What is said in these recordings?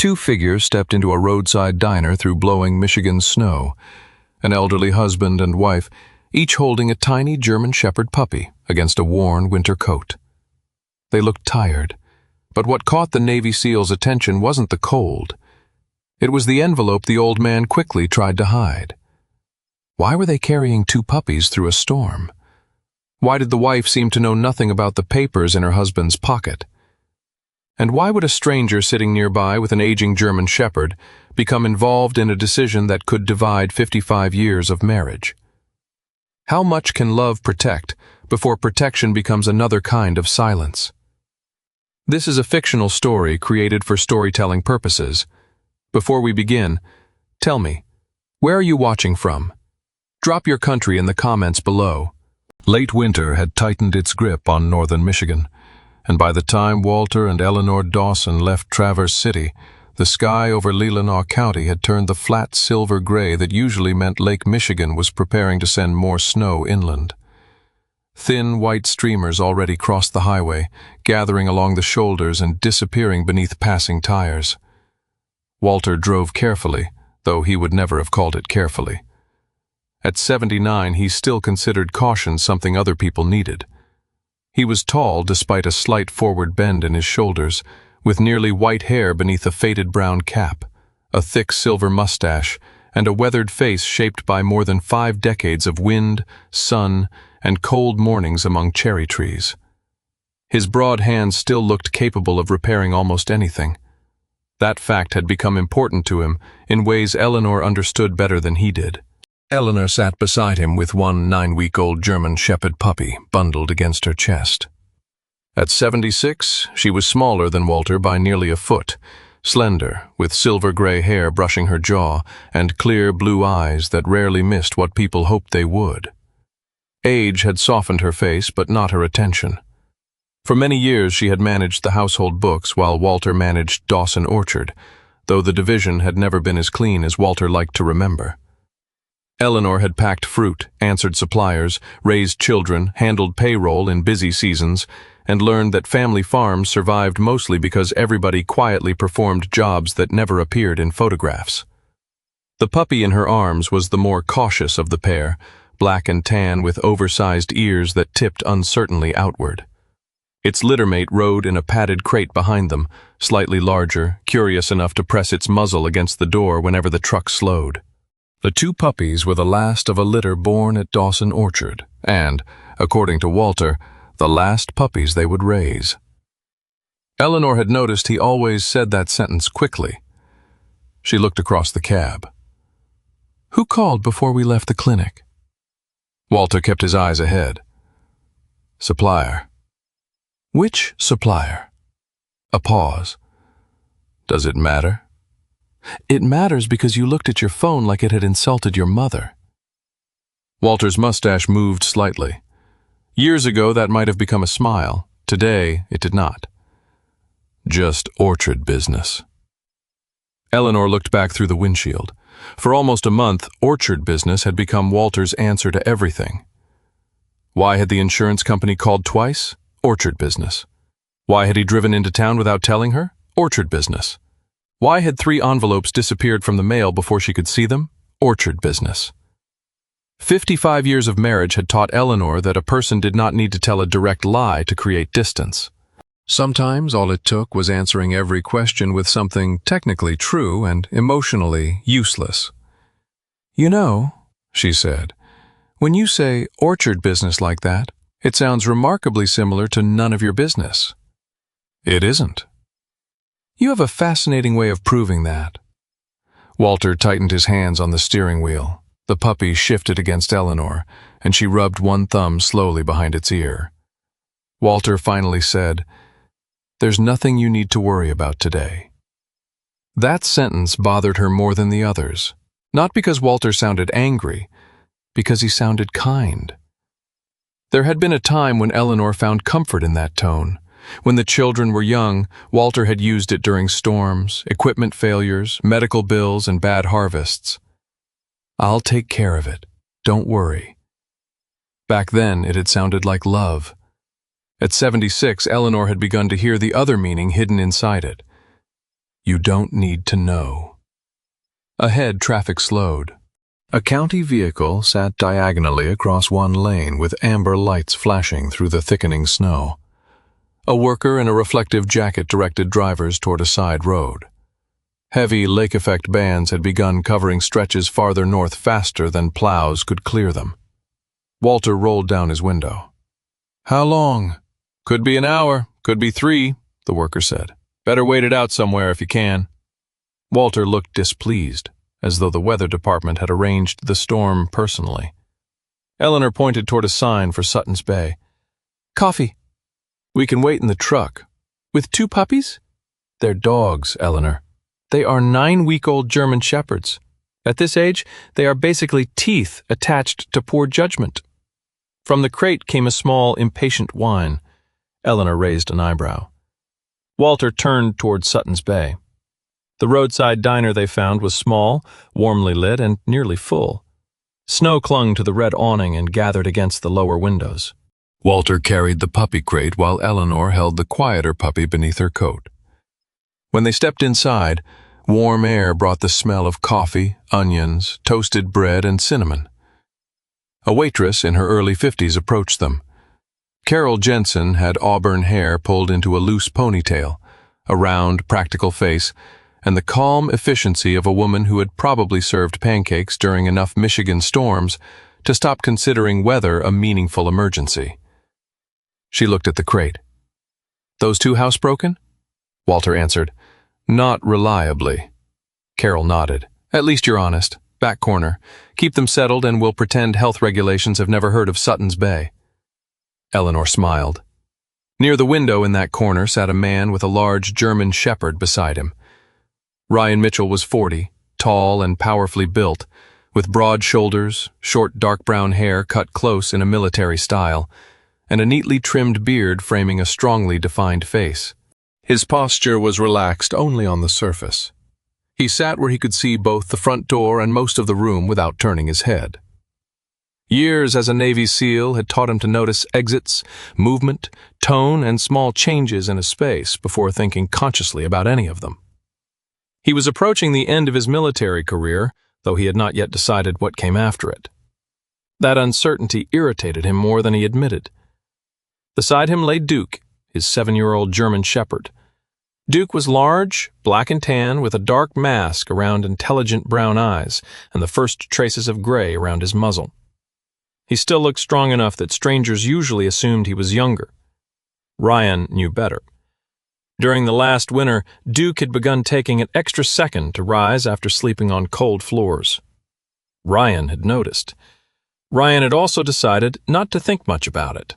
Two figures stepped into a roadside diner through blowing Michigan snow. An elderly husband and wife, each holding a tiny German Shepherd puppy against a worn winter coat. They looked tired, but what caught the Navy SEAL's attention wasn't the cold. It was the envelope the old man quickly tried to hide. Why were they carrying two puppies through a storm? Why did the wife seem to know nothing about the papers in her husband's pocket? And why would a stranger sitting nearby with an aging German Shepherd become involved in a decision that could divide 55 years of marriage? How much can love protect before protection becomes another kind of silence? This is a fictional story created for storytelling purposes. Before we begin, tell me, where are you watching from? Drop your country in the comments below. Late winter had tightened its grip on northern Michigan, and by the time Walter and Eleanor Dawson left Traverse City, the sky over Leelanau County had turned the flat silver gray that usually meant Lake Michigan was preparing to send more snow inland. Thin white streamers already crossed the highway, gathering along the shoulders and disappearing beneath passing tires. Walter drove carefully, though he would never have called it carefully. At 79, he still considered caution something other people needed. He was tall despite a slight forward bend in his shoulders, with nearly white hair beneath a faded brown cap, a thick silver mustache, and a weathered face shaped by more than 5 decades of wind, sun, and cold mornings among cherry trees. His broad hands still looked capable of repairing almost anything. That fact had become important to him in ways Eleanor understood better than he did. Eleanor sat beside him with one 9-week-old German Shepherd puppy bundled against her chest. At 76, she was smaller than Walter by nearly a foot, slender, with silver-gray hair brushing her jaw and clear blue eyes that rarely missed what people hoped they would. Age had softened her face, but not her attention. For many years she had managed the household books while Walter managed Dawson Orchard, though the division had never been as clean as Walter liked to remember. Eleanor had packed fruit, answered suppliers, raised children, handled payroll in busy seasons, and learned that family farms survived mostly because everybody quietly performed jobs that never appeared in photographs. The puppy in her arms was the more cautious of the pair, black and tan with oversized ears that tipped uncertainly outward. Its littermate rode in a padded crate behind them, slightly larger, curious enough to press its muzzle against the door whenever the truck slowed. The two puppies were the last of a litter born at Dawson Orchard, and, according to Walter, the last puppies they would raise. Eleanor had noticed he always said that sentence quickly. She looked across the cab. "Who called before we left the clinic?" Walter kept his eyes ahead. "Supplier." "Which supplier?" A pause. "Does it matter?" "It matters because you looked at your phone like it had insulted your mother." Walter's mustache moved slightly. Years ago that might have become a smile. Today it did not. "Just orchard business." Eleanor looked back through the windshield. For almost a month, orchard business had become Walter's answer to everything. Why had the insurance company called twice? Orchard business. Why had he driven into town without telling her? Orchard business. Why had 3 envelopes disappeared from the mail before she could see them? Orchard business. 55 years of marriage had taught Eleanor that a person did not need to tell a direct lie to create distance. Sometimes all it took was answering every question with something technically true and emotionally useless. "You know," she said, "when you say orchard business like that, it sounds remarkably similar to none of your business." "It isn't." "You have a fascinating way of proving that." Walter tightened his hands on the steering wheel. The puppy shifted against Eleanor, and she rubbed one thumb slowly behind its ear. Walter finally said, "There's nothing you need to worry about today." That sentence bothered her more than the others, not because Walter sounded angry, because he sounded kind. There had been a time when Eleanor found comfort in that tone. When the children were young, Walter had used it during storms, equipment failures, medical bills, and bad harvests. "I'll take care of it. Don't worry." Back then, it had sounded like love. At 76, Eleanor had begun to hear the other meaning hidden inside it. You don't need to know. Ahead, traffic slowed. A county vehicle sat diagonally across one lane with amber lights flashing through the thickening snow. A worker in a reflective jacket directed drivers toward a side road. Heavy lake-effect bands had begun covering stretches farther north faster than plows could clear them. Walter rolled down his window. "How long?" "Could be an hour, could be 3, the worker said. "Better wait it out somewhere if you can." Walter looked displeased, as though the weather department had arranged the storm personally. Eleanor pointed toward a sign for Sutton's Bay. "Coffee." "We can wait in the truck." "With 2 puppies?" "They're dogs, Eleanor. They are 9-week-old German shepherds. At this age, they are basically teeth attached to poor judgment." From the crate came a small, impatient whine. Eleanor raised an eyebrow. Walter turned toward Sutton's Bay. The roadside diner they found was small, warmly lit, and nearly full. Snow clung to the red awning and gathered against the lower windows. Walter carried the puppy crate while Eleanor held the quieter puppy beneath her coat. When they stepped inside, warm air brought the smell of coffee, onions, toasted bread, and cinnamon. A waitress in her early 50s approached them. Carol Jensen had auburn hair pulled into a loose ponytail, a round, practical face, and the calm efficiency of a woman who had probably served pancakes during enough Michigan storms to stop considering weather a meaningful emergency. She looked at the crate. "Those 2 housebroken?" Walter answered. "Not reliably." Carol nodded. "At least you're honest. Back corner. Keep them settled and we'll pretend health regulations have never heard of Sutton's Bay." Eleanor smiled. Near the window in that corner sat a man with a large German shepherd beside him. Ryan Mitchell was 40, tall and powerfully built, with broad shoulders, short dark brown hair cut close in a military style, and a neatly trimmed beard framing a strongly defined face. His posture was relaxed only on the surface. He sat where he could see both the front door and most of the room without turning his head. Years as a Navy SEAL had taught him to notice exits, movement, tone, and small changes in a space before thinking consciously about any of them. He was approaching the end of his military career, though he had not yet decided what came after it. That uncertainty irritated him more than he admitted. Beside him lay Duke, his 7-year-old German shepherd. Duke was large, black and tan, with a dark mask around intelligent brown eyes and the first traces of gray around his muzzle. He still looked strong enough that strangers usually assumed he was younger. Ryan knew better. During the last winter, Duke had begun taking an extra second to rise after sleeping on cold floors. Ryan had noticed. Ryan had also decided not to think much about it.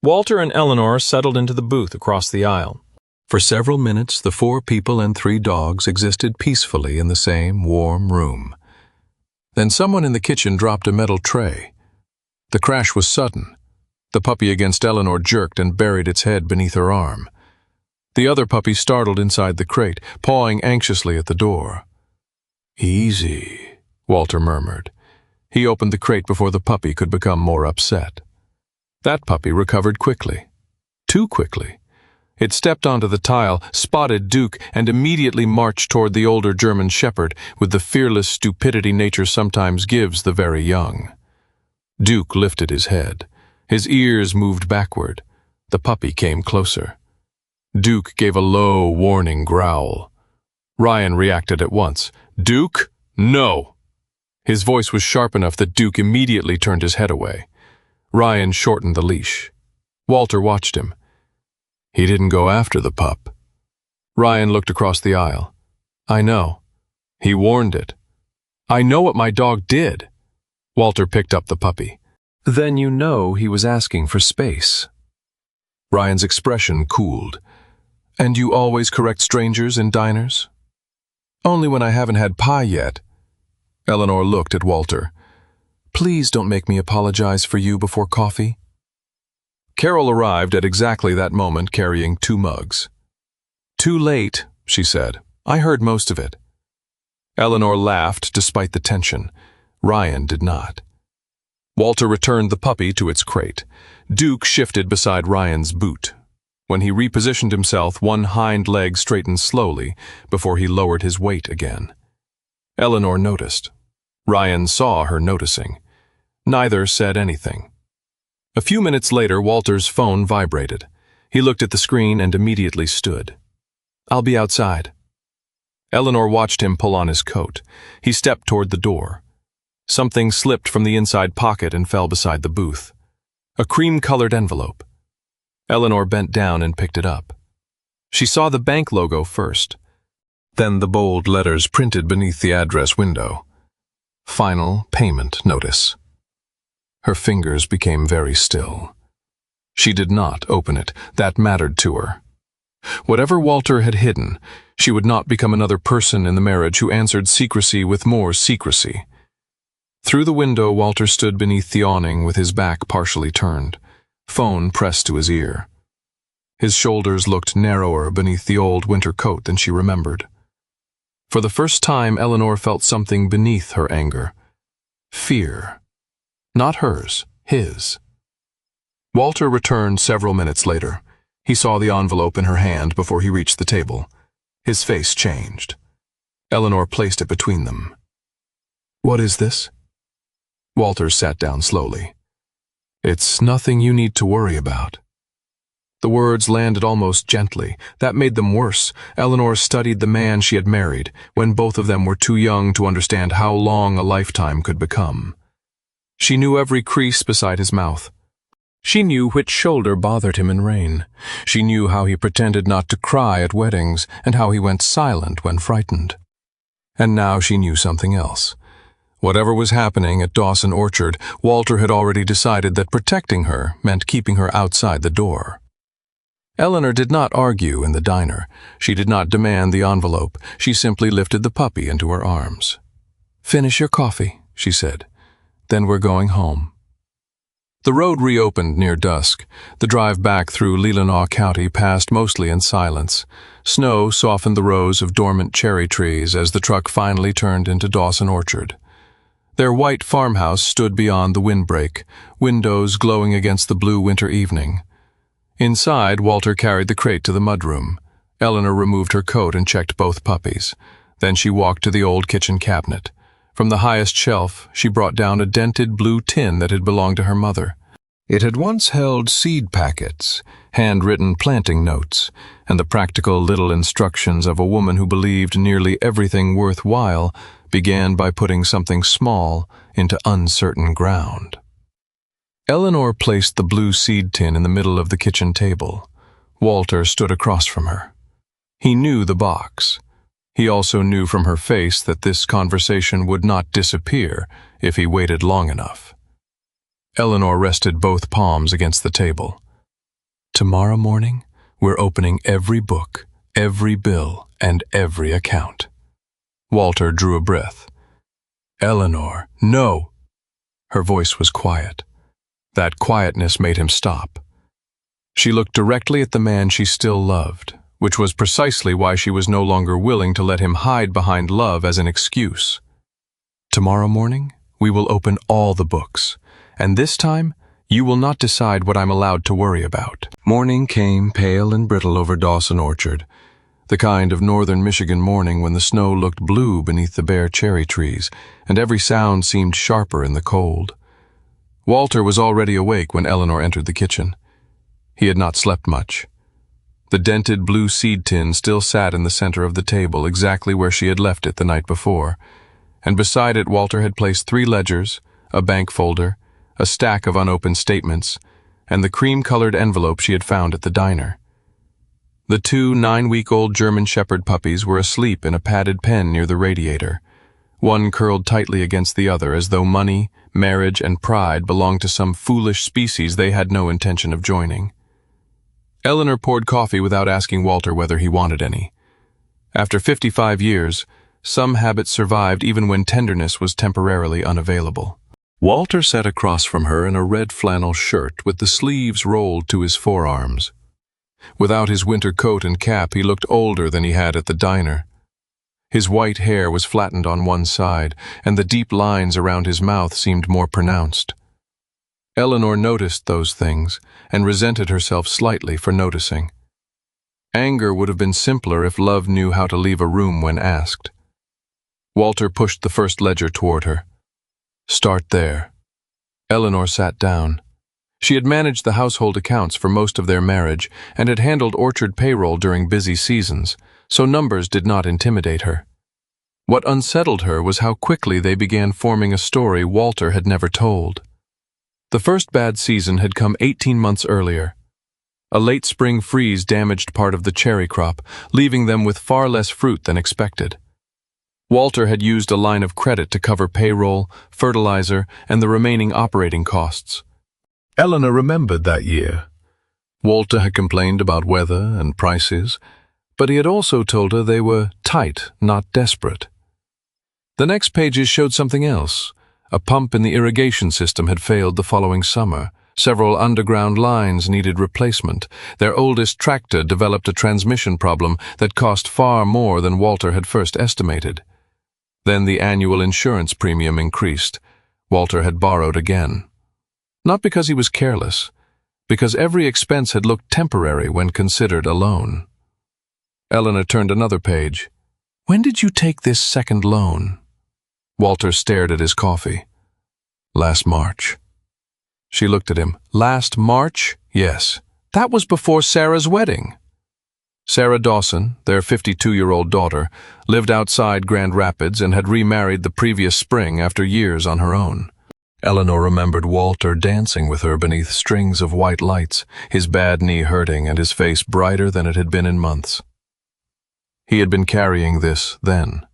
Walter and Eleanor settled into the booth across the aisle. For several minutes, the 4 people and 3 dogs existed peacefully in the same warm room. Then someone in the kitchen dropped a metal tray. The crash was sudden. The puppy against Eleanor jerked and buried its head beneath her arm. The other puppy startled inside the crate, pawing anxiously at the door. "Easy," Walter murmured. He opened the crate before the puppy could become more upset. That puppy recovered quickly. Too quickly. It stepped onto the tile, spotted Duke, and immediately marched toward the older German shepherd with the fearless stupidity nature sometimes gives the very young. Duke lifted his head. His ears moved backward. The puppy came closer. Duke gave a low, warning growl. Ryan reacted at once. "Duke, no!" His voice was sharp enough that Duke immediately turned his head away. Ryan shortened the leash. Walter watched him. He didn't go after the pup. Ryan looked across the aisle. "I know. He warned it. I know what my dog did." Walter picked up the puppy. "Then you know he was asking for space." Ryan's expression cooled. "And you always correct strangers in diners?" "Only when I haven't had pie yet." Eleanor looked at Walter. "Please don't make me apologize for you before coffee." Carol arrived at exactly that moment carrying 2 mugs. "Too late," she said. "I heard most of it." Eleanor laughed despite the tension. Ryan did not. Walter returned the puppy to its crate. Duke shifted beside Ryan's boot. When he repositioned himself, one hind leg straightened slowly before he lowered his weight again. Eleanor noticed. Ryan saw her noticing. Neither said anything. A few minutes later, Walter's phone vibrated. He looked at the screen and immediately stood. "I'll be outside." Eleanor watched him pull on his coat. He stepped toward the door. Something slipped from the inside pocket and fell beside the booth. A cream-colored envelope. Eleanor bent down and picked it up. She saw the bank logo first, then the bold letters printed beneath the address window. Final payment notice. Her fingers became very still. She did not open it. That mattered to her. Whatever Walter had hidden, she would not become another person in the marriage who answered secrecy with more secrecy. Through the window, Walter stood beneath the awning with his back partially turned, phone pressed to his ear. His shoulders looked narrower beneath the old winter coat than she remembered. For the first time, Eleanor felt something beneath her anger. Fear. Not hers, his. Walter returned several minutes later. He saw the envelope in her hand before he reached the table. His face changed. Eleanor placed it between them. "What is this?" Walter sat down slowly. "It's nothing you need to worry about." The words landed almost gently. That made them worse. Eleanor studied the man she had married, when both of them were too young to understand how long a lifetime could become. She knew every crease beside his mouth. She knew which shoulder bothered him in rain. She knew how he pretended not to cry at weddings and how he went silent when frightened. And now she knew something else. Whatever was happening at Dawson Orchard, Walter had already decided that protecting her meant keeping her outside the door. Eleanor did not argue in the diner. She did not demand the envelope. She simply lifted the puppy into her arms. "Finish your coffee," she said. "Then we're going home." The road reopened near dusk. The drive back through Leelanau County passed mostly in silence. Snow softened the rows of dormant cherry trees as the truck finally turned into Dawson Orchard. Their white farmhouse stood beyond the windbreak, windows glowing against the blue winter evening. Inside, Walter carried the crate to the mudroom. Eleanor removed her coat and checked both puppies. Then she walked to the old kitchen cabinet. From the highest shelf, she brought down a dented blue tin that had belonged to her mother. It had once held seed packets, handwritten planting notes, and the practical little instructions of a woman who believed nearly everything worthwhile began by putting something small into uncertain ground. Eleanor placed the blue seed tin in the middle of the kitchen table. Walter stood across from her. He knew the box. He also knew from her face that this conversation would not disappear if he waited long enough. Eleanor rested both palms against the table. "Tomorrow morning, we're opening every book, every bill, and every account." Walter drew a breath. "Eleanor, no!" Her voice was quiet. That quietness made him stop. She looked directly at the man she still loved, which was precisely why she was no longer willing to let him hide behind love as an excuse. "Tomorrow morning, we will open all the books, and this time, you will not decide what I'm allowed to worry about." Morning came pale and brittle over Dawson Orchard, the kind of northern Michigan morning when the snow looked blue beneath the bare cherry trees, and every sound seemed sharper in the cold. Walter was already awake when Eleanor entered the kitchen. He had not slept much. The dented blue seed tin still sat in the center of the table, exactly where she had left it the night before, and beside it Walter had placed 3 ledgers, a bank folder, a stack of unopened statements, and the cream-colored envelope she had found at the diner. The 2 9-week-old German Shepherd puppies were asleep in a padded pen near the radiator. One curled tightly against the other as though money, marriage, and pride belonged to some foolish species they had no intention of joining. Eleanor poured coffee without asking Walter whether he wanted any. After 55 years, some habits survived even when tenderness was temporarily unavailable. Walter sat across from her in a red flannel shirt with the sleeves rolled to his forearms. Without his winter coat and cap, he looked older than he had at the diner. His white hair was flattened on one side, and the deep lines around his mouth seemed more pronounced. Eleanor noticed those things and resented herself slightly for noticing. Anger would have been simpler if love knew how to leave a room when asked. Walter pushed the first ledger toward her. "Start there." Eleanor sat down. She had managed the household accounts for most of their marriage and had handled orchard payroll during busy seasons, so numbers did not intimidate her. What unsettled her was how quickly they began forming a story Walter had never told. The first bad season had come 18 months earlier. A late spring freeze damaged part of the cherry crop, leaving them with far less fruit than expected. Walter had used a line of credit to cover payroll, fertilizer, and the remaining operating costs. Eleanor remembered that year. Walter had complained about weather and prices, but he had also told her they were tight, not desperate. The next pages showed something else. A pump in the irrigation system had failed the following summer. Several underground lines needed replacement. Their oldest tractor developed a transmission problem that cost far more than Walter had first estimated. Then the annual insurance premium increased. Walter had borrowed again. Not because he was careless, because every expense had looked temporary when considered a loan. Eleanor turned another page. "When did you take this second loan?" Walter stared at his coffee. "Last March." She looked at him. "Last March?" "Yes. That was before Sarah's wedding." Sarah Dawson, their 52-year-old daughter, lived outside Grand Rapids and had remarried the previous spring after years on her own. Eleanor remembered Walter dancing with her beneath strings of white lights, his bad knee hurting and his face brighter than it had been in months. He had been carrying this then.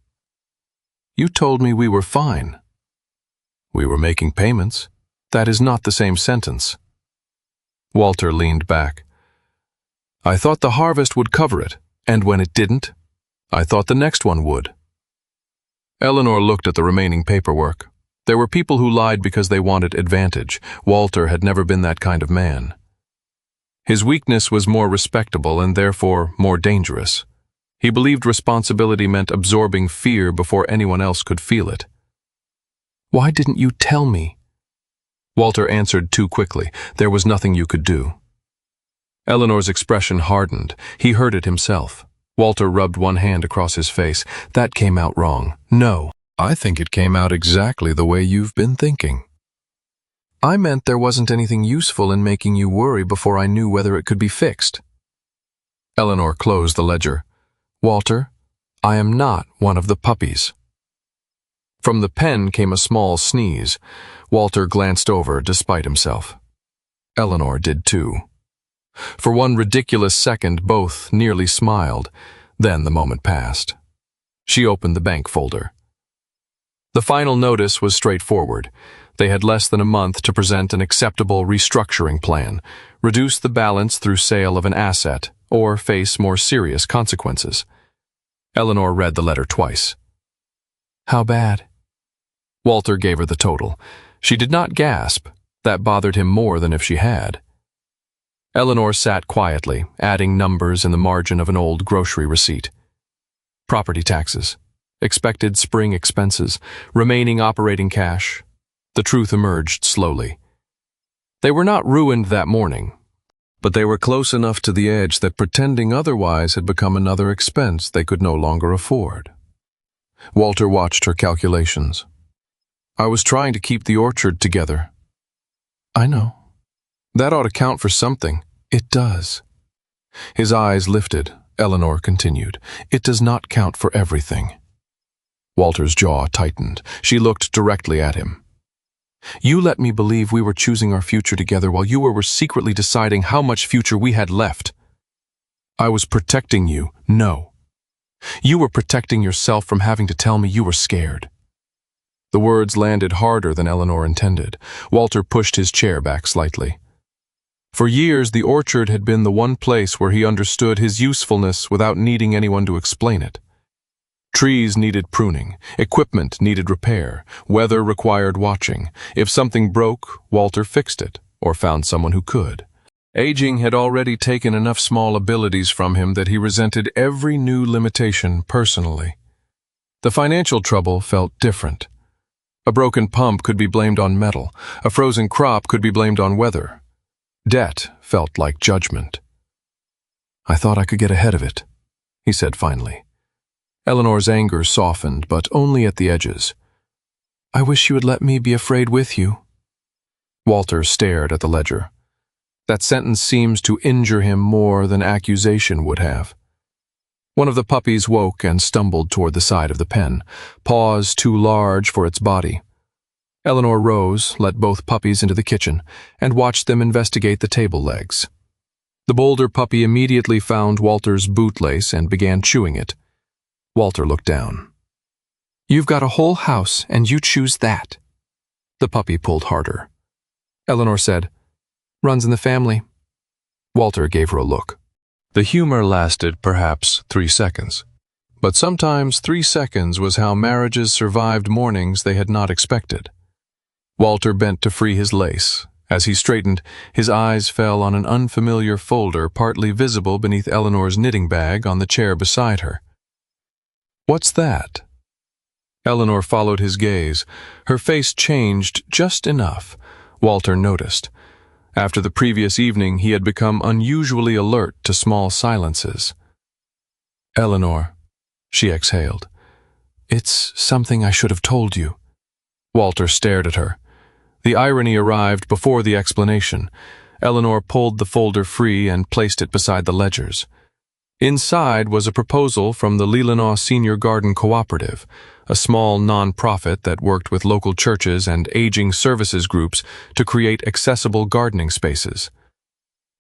"You told me we were fine." "We were making payments. That is not the same sentence." Walter leaned back. "I thought the harvest would cover it, and when it didn't, I thought the next one would." Eleanor looked at the remaining paperwork. There were people who lied because they wanted advantage. Walter had never been that kind of man. His weakness was more respectable and therefore more dangerous. He believed responsibility meant absorbing fear before anyone else could feel it. "Why didn't you tell me?" Walter answered too quickly. There was nothing you could do. Eleanor's expression hardened. He heard it himself. Walter rubbed one hand across his face. "That came out wrong." "No, I think it came out exactly the way you've been thinking." "I meant there wasn't anything useful in making you worry before I knew whether it could be fixed." Eleanor closed the ledger. "Walter, I am not one of the puppies." From the pen came a small sneeze. Walter glanced over despite himself. Eleanor did too. For one ridiculous second, both nearly smiled. Then the moment passed. She opened the bank folder. The final notice was straightforward. They had less than a month to present an acceptable restructuring plan, reduce the balance through sale of an asset, or face more serious consequences. Eleanor read the letter twice. "How bad?" Walter gave her the total. She did not gasp. That bothered him more than if she had. Eleanor sat quietly, adding numbers in the margin of an old grocery receipt. Property taxes, expected spring expenses, remaining operating cash. The truth emerged slowly. They were not ruined that morning, but they were close enough to the edge that pretending otherwise had become another expense they could no longer afford. Walter watched her calculations. "I was trying to keep the orchard together." "I know. That ought to count for something." "It does." His eyes lifted. Eleanor continued. "It does not count for everything." Walter's jaw tightened. She looked directly at him. "You let me believe we were choosing our future together while you were secretly deciding how much future we had left." "I was protecting you." "No. You were protecting yourself from having to tell me you were scared." The words landed harder than Eleanor intended. Walter pushed his chair back slightly. For years, the orchard had been the one place where he understood his usefulness without needing anyone to explain it. Trees needed pruning, equipment needed repair, weather required watching. If something broke, Walter fixed it, or found someone who could. Aging had already taken enough small abilities from him that he resented every new limitation personally. The financial trouble felt different. A broken pump could be blamed on metal. A frozen crop could be blamed on weather. Debt felt like judgment. I thought I could get ahead of it, he said finally. Eleanor's anger softened, but only at the edges. I wish you would let me be afraid with you. Walter stared at the ledger. That sentence seems to injure him more than accusation would have. One of the puppies woke and stumbled toward the side of the pen, paws too large for its body. Eleanor rose, let both puppies into the kitchen, and watched them investigate the table legs. The bolder puppy immediately found Walter's bootlace and began chewing it. Walter looked down. You've got a whole house, and you choose that. The puppy pulled harder. Eleanor said, Runs in the family. Walter gave her a look. The humor lasted perhaps 3 seconds. But sometimes 3 seconds was how marriages survived mornings they had not expected. Walter bent to free his lace. As he straightened, his eyes fell on an unfamiliar folder partly visible beneath Eleanor's knitting bag on the chair beside her. What's that? Eleanor followed his gaze. Her face changed just enough. Walter noticed. After the previous evening, he had become unusually alert to small silences. Eleanor, she exhaled. It's something I should have told you. Walter stared at her. The irony arrived before the explanation. Eleanor pulled the folder free and placed it beside the ledgers. Inside was a proposal from the Eleanor Senior Garden Cooperative, a small non-profit that worked with local churches and aging services groups to create accessible gardening spaces.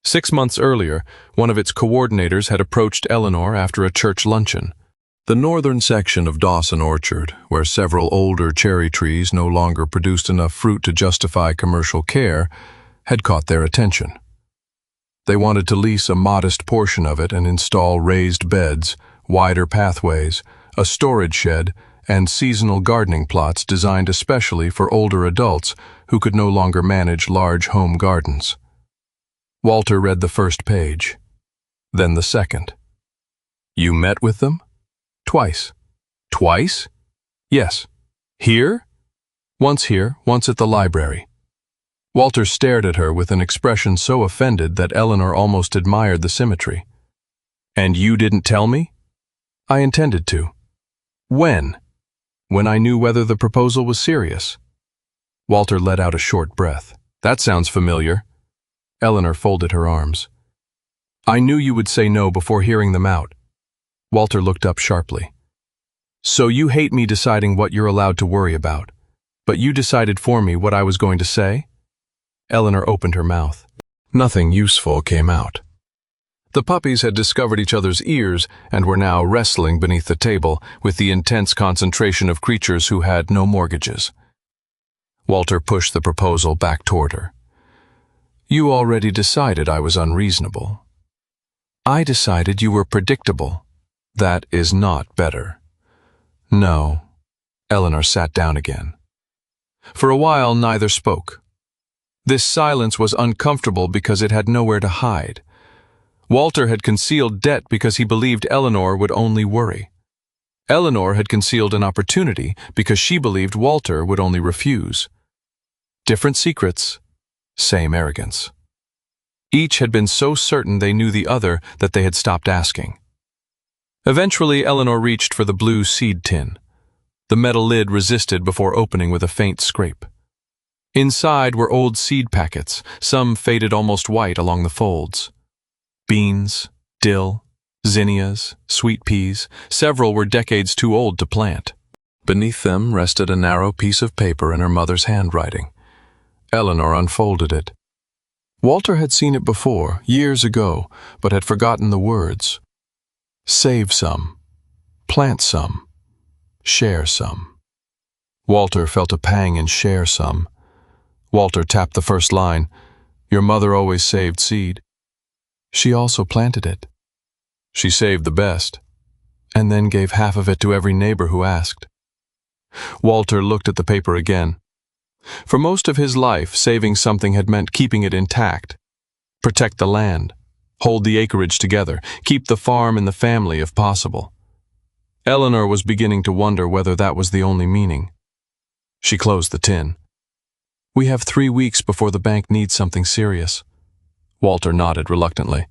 6 months earlier, one of its coordinators had approached Eleanor after a church luncheon. The northern section of Dawson Orchard, where several older cherry trees no longer produced enough fruit to justify commercial care, had caught their attention. They wanted to lease a modest portion of it and install raised beds, wider pathways, a storage shed, and seasonal gardening plots designed especially for older adults who could no longer manage large home gardens. Walter read the first page, then the second. You met with them? Twice. Twice? Yes. Here? Once here, once at the library. Walter stared at her with an expression so offended that Eleanor almost admired the symmetry. And you didn't tell me? I intended to. When? When I knew whether the proposal was serious. Walter let out a short breath. That sounds familiar. Eleanor folded her arms. I knew you would say no before hearing them out. Walter looked up sharply. So you hate me deciding what you're allowed to worry about, but you decided for me what I was going to say? Eleanor opened her mouth. Nothing useful came out. The puppies had discovered each other's ears and were now wrestling beneath the table with the intense concentration of creatures who had no mortgages. Walter pushed the proposal back toward her. You already decided I was unreasonable. I decided you were predictable. That is not better. No. Eleanor sat down again. For a while, neither spoke. This silence was uncomfortable because it had nowhere to hide. Walter had concealed debt because he believed Eleanor would only worry. Eleanor had concealed an opportunity because she believed Walter would only refuse. Different secrets, same arrogance. Each had been so certain they knew the other that they had stopped asking. Eventually, Eleanor reached for the blue seed tin. The metal lid resisted before opening with a faint scrape. Inside were old seed packets, some faded almost white along the folds. Beans, dill, zinnias, sweet peas, several were decades too old to plant. Beneath them rested a narrow piece of paper in her mother's handwriting. Eleanor unfolded it. Walter had seen it before, years ago, but had forgotten the words. Save some, plant some, share some. Walter felt a pang in share some. Walter tapped the first line. Your mother always saved seed. She also planted it. She saved the best, and then gave half of it to every neighbor who asked. Walter looked at the paper again. For most of his life, saving something had meant keeping it intact. Protect the land, hold the acreage together, keep the farm and the family if possible. Eleanor was beginning to wonder whether that was the only meaning. She closed the tin. We have 3 weeks before the bank needs something serious. Walter nodded reluctantly.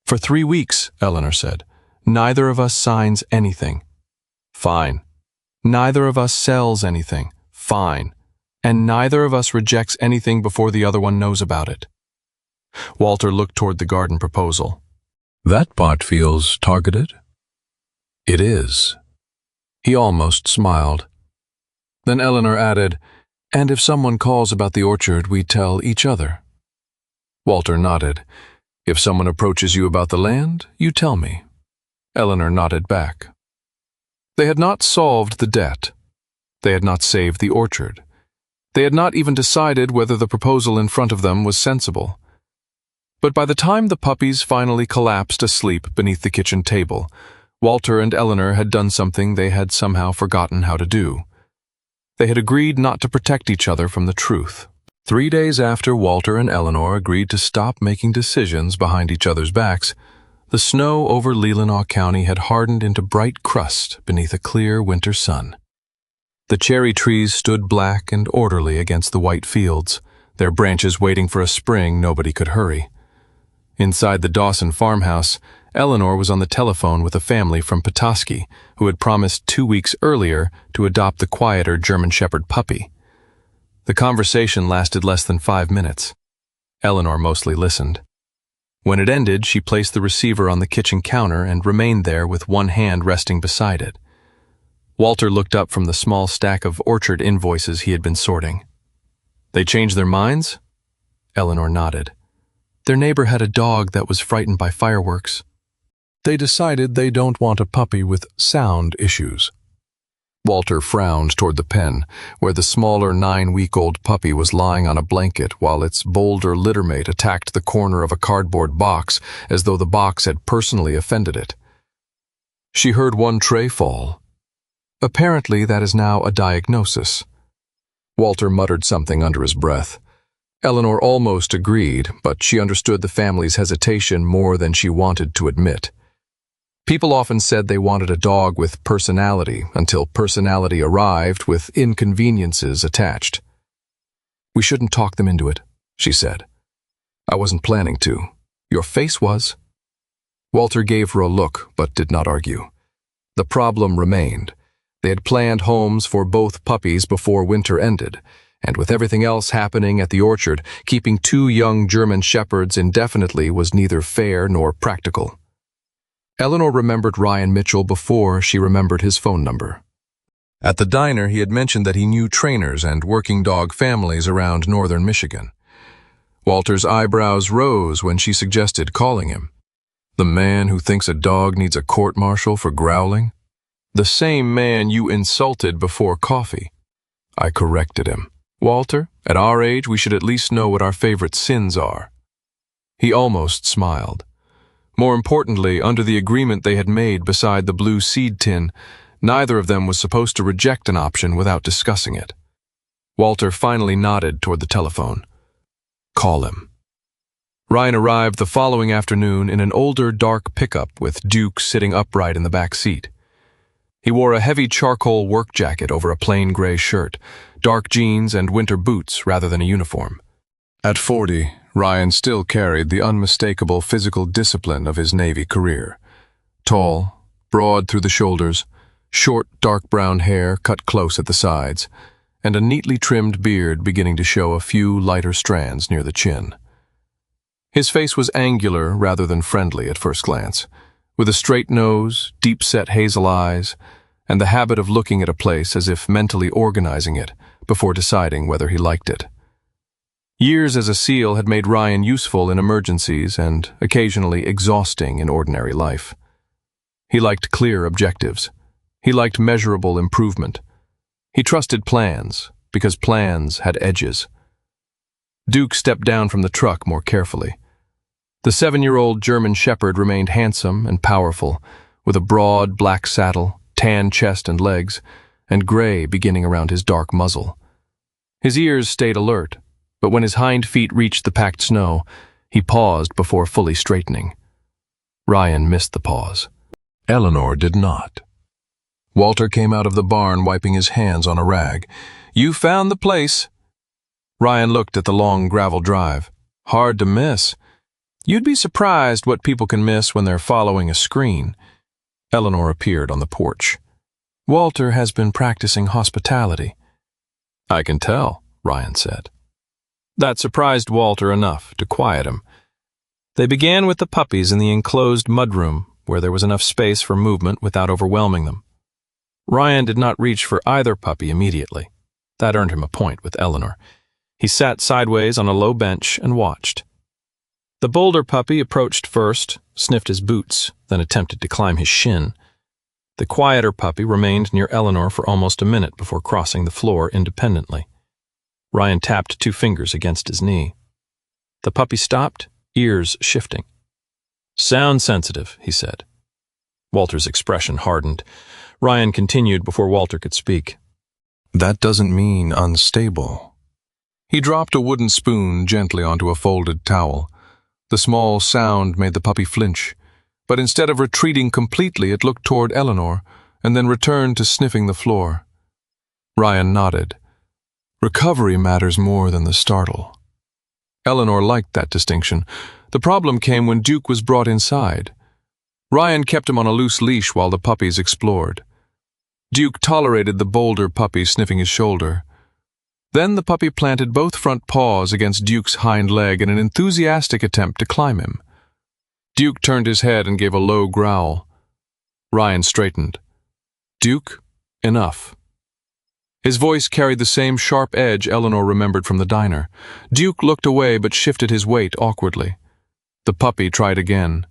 For 3 weeks, Eleanor said. Neither of us signs anything. Fine. Neither of us sells anything. Fine. And neither of us rejects anything before the other one knows about it. Walter looked toward the garden proposal. That part feels targeted. It is. He almost smiled. Then Eleanor added, and if someone calls about the orchard, we tell each other. Walter nodded. If someone approaches you about the land, you tell me. Eleanor nodded back. They had not solved the debt. They had not saved the orchard. They had not even decided whether the proposal in front of them was sensible. But by the time the puppies finally collapsed asleep beneath the kitchen table, Walter and Eleanor had done something they had somehow forgotten how to do. They had agreed not to protect each other from the truth. 3 days after Walter and Eleanor agreed to stop making decisions behind each other's backs, the snow over Leelanau County had hardened into bright crust beneath a clear winter sun. The cherry trees stood black and orderly against the white fields, their branches waiting for a spring nobody could hurry. Inside the Dawson farmhouse, Eleanor was on the telephone with a family from Petoskey who had promised 2 weeks earlier to adopt the quieter German Shepherd puppy. The conversation lasted less than 5 minutes. Eleanor mostly listened. When it ended, she placed the receiver on the kitchen counter and remained there with one hand resting beside it. Walter looked up from the small stack of orchard invoices he had been sorting. They changed their minds? Eleanor nodded. Their neighbor had a dog that was frightened by fireworks. They decided they don't want a puppy with sound issues. Walter frowned toward the pen, where the smaller 9-week-old puppy was lying on a blanket while its bolder littermate attacked the corner of a cardboard box as though the box had personally offended it. She heard one tray fall. Apparently that is now a diagnosis. Walter muttered something under his breath. Eleanor almost agreed, but she understood the family's hesitation more than she wanted to admit. People often said they wanted a dog with personality until personality arrived with inconveniences attached. We shouldn't talk them into it, she said. I wasn't planning to. Your face was. Walter gave her a look, but did not argue. The problem remained. They had planned homes for both puppies before winter ended, and with everything else happening at the orchard, keeping 2 young German shepherds indefinitely was neither fair nor practical. Eleanor remembered Ryan Mitchell before she remembered his phone number. At the diner, he had mentioned that he knew trainers and working dog families around northern Michigan. Walter's eyebrows rose when she suggested calling him. The man who thinks a dog needs a court-martial for growling? The same man you insulted before coffee. I corrected him. Walter, at our age, we should at least know what our favorite sins are. He almost smiled. More importantly, under the agreement they had made beside the blue seed tin, neither of them was supposed to reject an option without discussing it. Walter finally nodded toward the telephone. Call him. Ryan arrived the following afternoon in an older, dark pickup with Duke sitting upright in the back seat. He wore a heavy charcoal work jacket over a plain gray shirt, dark jeans and winter boots rather than a uniform. At 40, Ryan still carried the unmistakable physical discipline of his Navy career. Tall, broad through the shoulders, short dark brown hair cut close at the sides, and a neatly trimmed beard beginning to show a few lighter strands near the chin. His face was angular rather than friendly at first glance, with a straight nose, deep-set hazel eyes, and the habit of looking at a place as if mentally organizing it before deciding whether he liked it. Years as a SEAL had made Ryan useful in emergencies and occasionally exhausting in ordinary life. He liked clear objectives. He liked measurable improvement. He trusted plans, because plans had edges. Duke stepped down from the truck more carefully. The 7-year-old German Shepherd remained handsome and powerful, with a broad black saddle, tan chest and legs, and gray beginning around his dark muzzle. His ears stayed alert, but when his hind feet reached the packed snow, he paused before fully straightening. Ryan missed the pause. Eleanor did not. Walter came out of the barn wiping his hands on a rag. You found the place. Ryan looked at the long gravel drive. Hard to miss. You'd be surprised what people can miss when they're following a screen. Eleanor appeared on the porch. Walter has been practicing hospitality. I can tell, Ryan said. That surprised Walter enough to quiet him. They began with the puppies in the enclosed mudroom, where there was enough space for movement without overwhelming them. Ryan did not reach for either puppy immediately. That earned him a point with Eleanor. He sat sideways on a low bench and watched. The bolder puppy approached first, sniffed his boots, then attempted to climb his shin. The quieter puppy remained near Eleanor for almost a minute before crossing the floor independently. Ryan tapped 2 fingers against his knee. The puppy stopped, ears shifting. Sound sensitive, he said. Walter's expression hardened. Ryan continued before Walter could speak. That doesn't mean unstable. He dropped a wooden spoon gently onto a folded towel. The small sound made the puppy flinch, but instead of retreating completely, it looked toward Eleanor and then returned to sniffing the floor. Ryan nodded. Recovery matters more than the startle. Eleanor liked that distinction. The problem came when Duke was brought inside. Ryan kept him on a loose leash while the puppies explored. Duke tolerated the bolder puppy sniffing his shoulder. Then the puppy planted both front paws against Duke's hind leg in an enthusiastic attempt to climb him. Duke turned his head and gave a low growl. Ryan straightened. Duke, enough. His voice carried the same sharp edge Eleanor remembered from the diner. Duke looked away but shifted his weight awkwardly. The puppy tried again.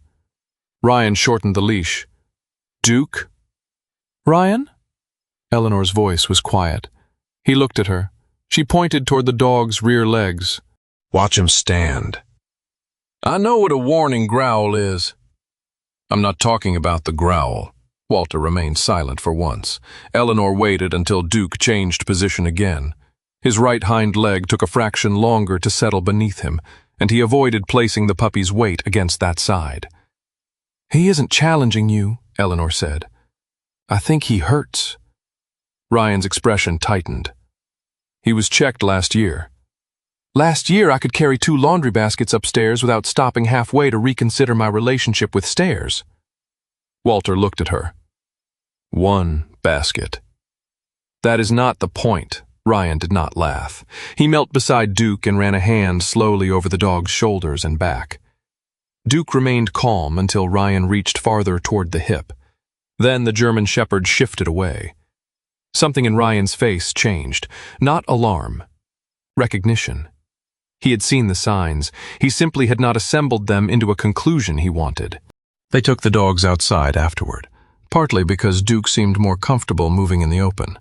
Ryan shortened the leash. Duke? Ryan? Eleanor's voice was quiet. He looked at her. She pointed toward the dog's rear legs. Watch him stand. I know what a warning growl is. I'm not talking about the growl. Walter remained silent for once. Eleanor waited until Duke changed position again. His right hind leg took a fraction longer to settle beneath him, and he avoided placing the puppy's weight against that side. He isn't challenging you, Eleanor said. I think he hurts. Ryan's expression tightened. He was checked last year. Last year I could carry 2 laundry baskets upstairs without stopping halfway to reconsider my relationship with stairs. Walter looked at her. 1 basket. That is not the point. Ryan did not laugh. He knelt beside Duke and ran a hand slowly over the dog's shoulders and back. Duke remained calm until Ryan reached farther toward the hip. Then the German Shepherd shifted away. Something in Ryan's face changed. Not alarm. Recognition. He had seen the signs. He simply had not assembled them into a conclusion he wanted. They took the dogs outside afterward, partly because Duke seemed more comfortable moving in the open.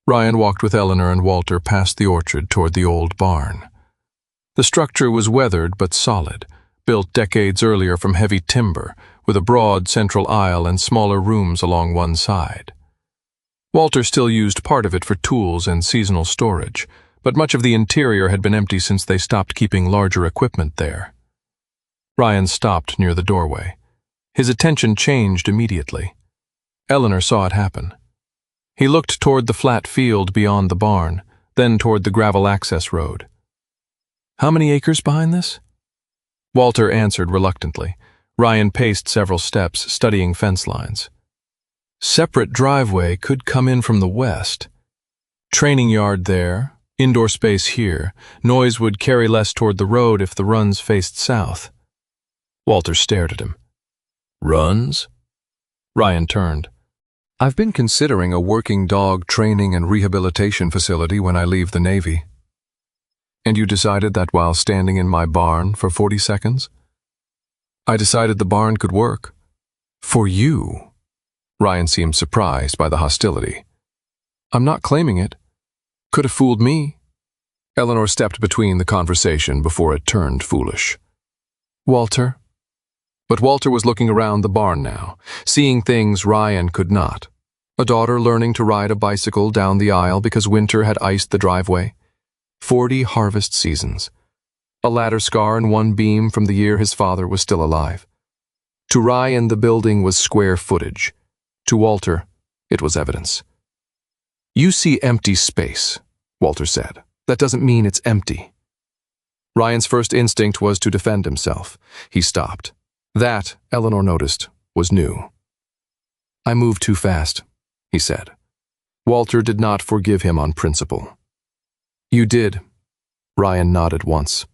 Ryan walked with Eleanor and Walter past the orchard toward the old barn. The structure was weathered but solid, built decades earlier from heavy timber, with a broad central aisle and smaller rooms along one side. Walter still used part of it for tools and seasonal storage, but much of the interior had been empty since they stopped keeping larger equipment there. Ryan stopped near the doorway. His attention changed immediately. Eleanor saw it happen. He looked toward the flat field beyond the barn, then toward the gravel access road. How many acres behind this? Walter answered reluctantly. Ryan paced several steps, studying fence lines. Separate driveway could come in from the west. Training yard there, indoor space here. Noise would carry less toward the road if the runs faced south. Walter stared at him. Runs? Ryan turned. I've been considering a working dog training and rehabilitation facility when I leave the Navy. And you decided that while standing in my barn for 40 seconds? I decided the barn could work. For you. Ryan seemed surprised by the hostility. I'm not claiming it. Could have fooled me. Eleanor stepped between the conversation before it turned foolish. Walter? But Walter was looking around the barn now, seeing things Ryan could not. A daughter learning to ride a bicycle down the aisle because winter had iced the driveway. 40 harvest seasons. A ladder scar and 1 beam from the year his father was still alive. To Ryan, the building was square footage. To Walter, it was evidence. You see empty space, Walter said. That doesn't mean it's empty. Ryan's first instinct was to defend himself. He stopped. That, Eleanor noticed, was new. "I moved too fast," he said. Walter did not forgive him on principle. "You did." Ryan nodded once.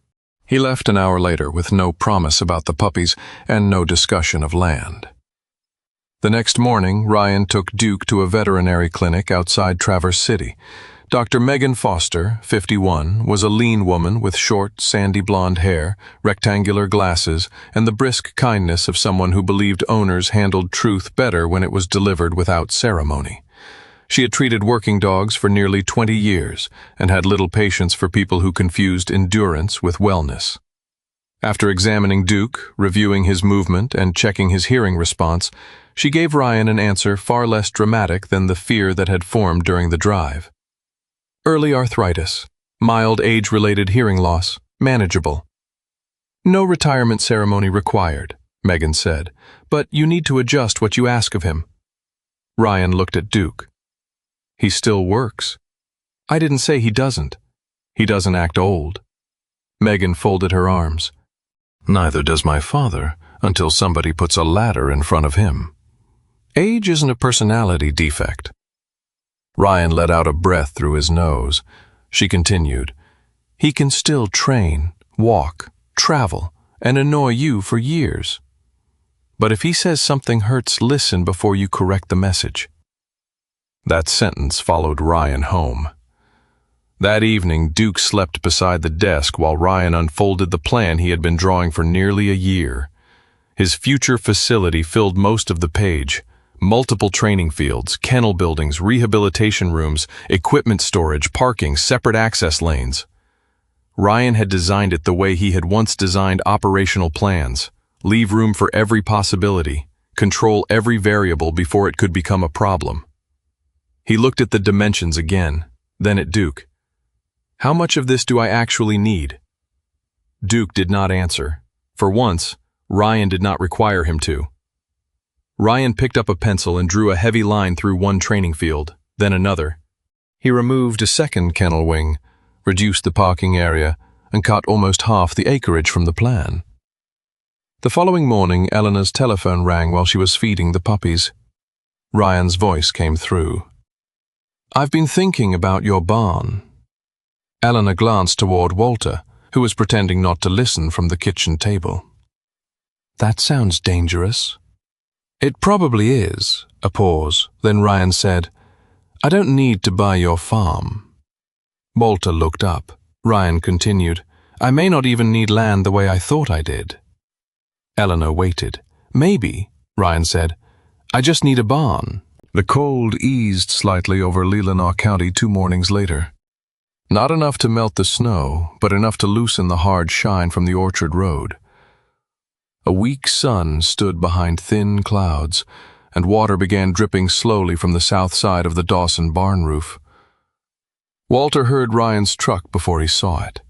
He left an hour later with no promise about the puppies and no discussion of land. The next morning, Ryan took Duke to a veterinary clinic outside Traverse City. Dr. Megan Foster, 51, was a lean woman with short, sandy blonde hair, rectangular glasses, and the brisk kindness of someone who believed owners handled truth better when it was delivered without ceremony. She had treated working dogs for nearly 20 years and had little patience for people who confused endurance with wellness. After examining Duke, reviewing his movement, and checking his hearing response, she gave Ryan an answer far less dramatic than the fear that had formed during the drive. Early arthritis, mild age-related hearing loss, manageable. "No retirement ceremony required," Megan said, "but you need to adjust what you ask of him." Ryan looked at Duke. "He still works." "I didn't say he doesn't. He doesn't act old." Megan folded her arms. "Neither does my father, until somebody puts a ladder in front of him. Age isn't a personality defect." Ryan let out a breath through his nose. She continued, "He can still train, walk, travel, and annoy you for years. But if he says something hurts, listen before you correct the message." That sentence followed Ryan home. That evening, Duke slept beside the desk while Ryan unfolded the plan he had been drawing for nearly a year. His future facility filled most of the page. Multiple training fields, kennel buildings, rehabilitation rooms, equipment storage, parking, separate access lanes. Ryan had designed it the way he had once designed operational plans. Leave room for every possibility, control every variable before it could become a problem. He looked at the dimensions again, then at Duke. "How much of this do I actually need?" Duke did not answer. For once, Ryan did not require him to. Ryan picked up a pencil and drew a heavy line through one training field, then another. He removed a second kennel wing, reduced the parking area, and cut almost half the acreage from the plan. The following morning, Eleanor's telephone rang while she was feeding the puppies. Ryan's voice came through. "I've been thinking about your barn." Eleanor glanced toward Walter, who was pretending not to listen from the kitchen table. "That sounds dangerous." "It probably is." A pause. Then Ryan said, "I don't need to buy your farm." Walter looked up. Ryan continued, "I may not even need land the way I thought I did." Eleanor waited. "Maybe," Ryan said. "I just need a barn." The cold eased slightly over Leelanau County 2 mornings later. Not enough to melt the snow, but enough to loosen the hard shine from the orchard road. A weak sun stood behind thin clouds, and water began dripping slowly from the south side of the Dawson barn roof. Walter heard Ryan's truck before he saw it.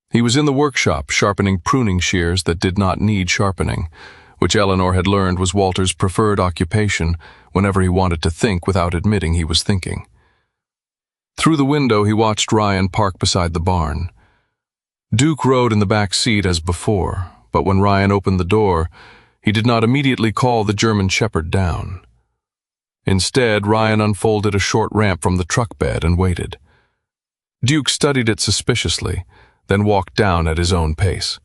He was in the workshop sharpening pruning shears that did not need sharpening, which Eleanor had learned was Walter's preferred occupation whenever he wanted to think without admitting he was thinking. Through the window, he watched Ryan park beside the barn. Duke rode in the back seat as before, but when Ryan opened the door, he did not immediately call the German Shepherd down. Instead, Ryan unfolded a short ramp from the truck bed and waited. Duke studied it suspiciously, then walked down at his own pace.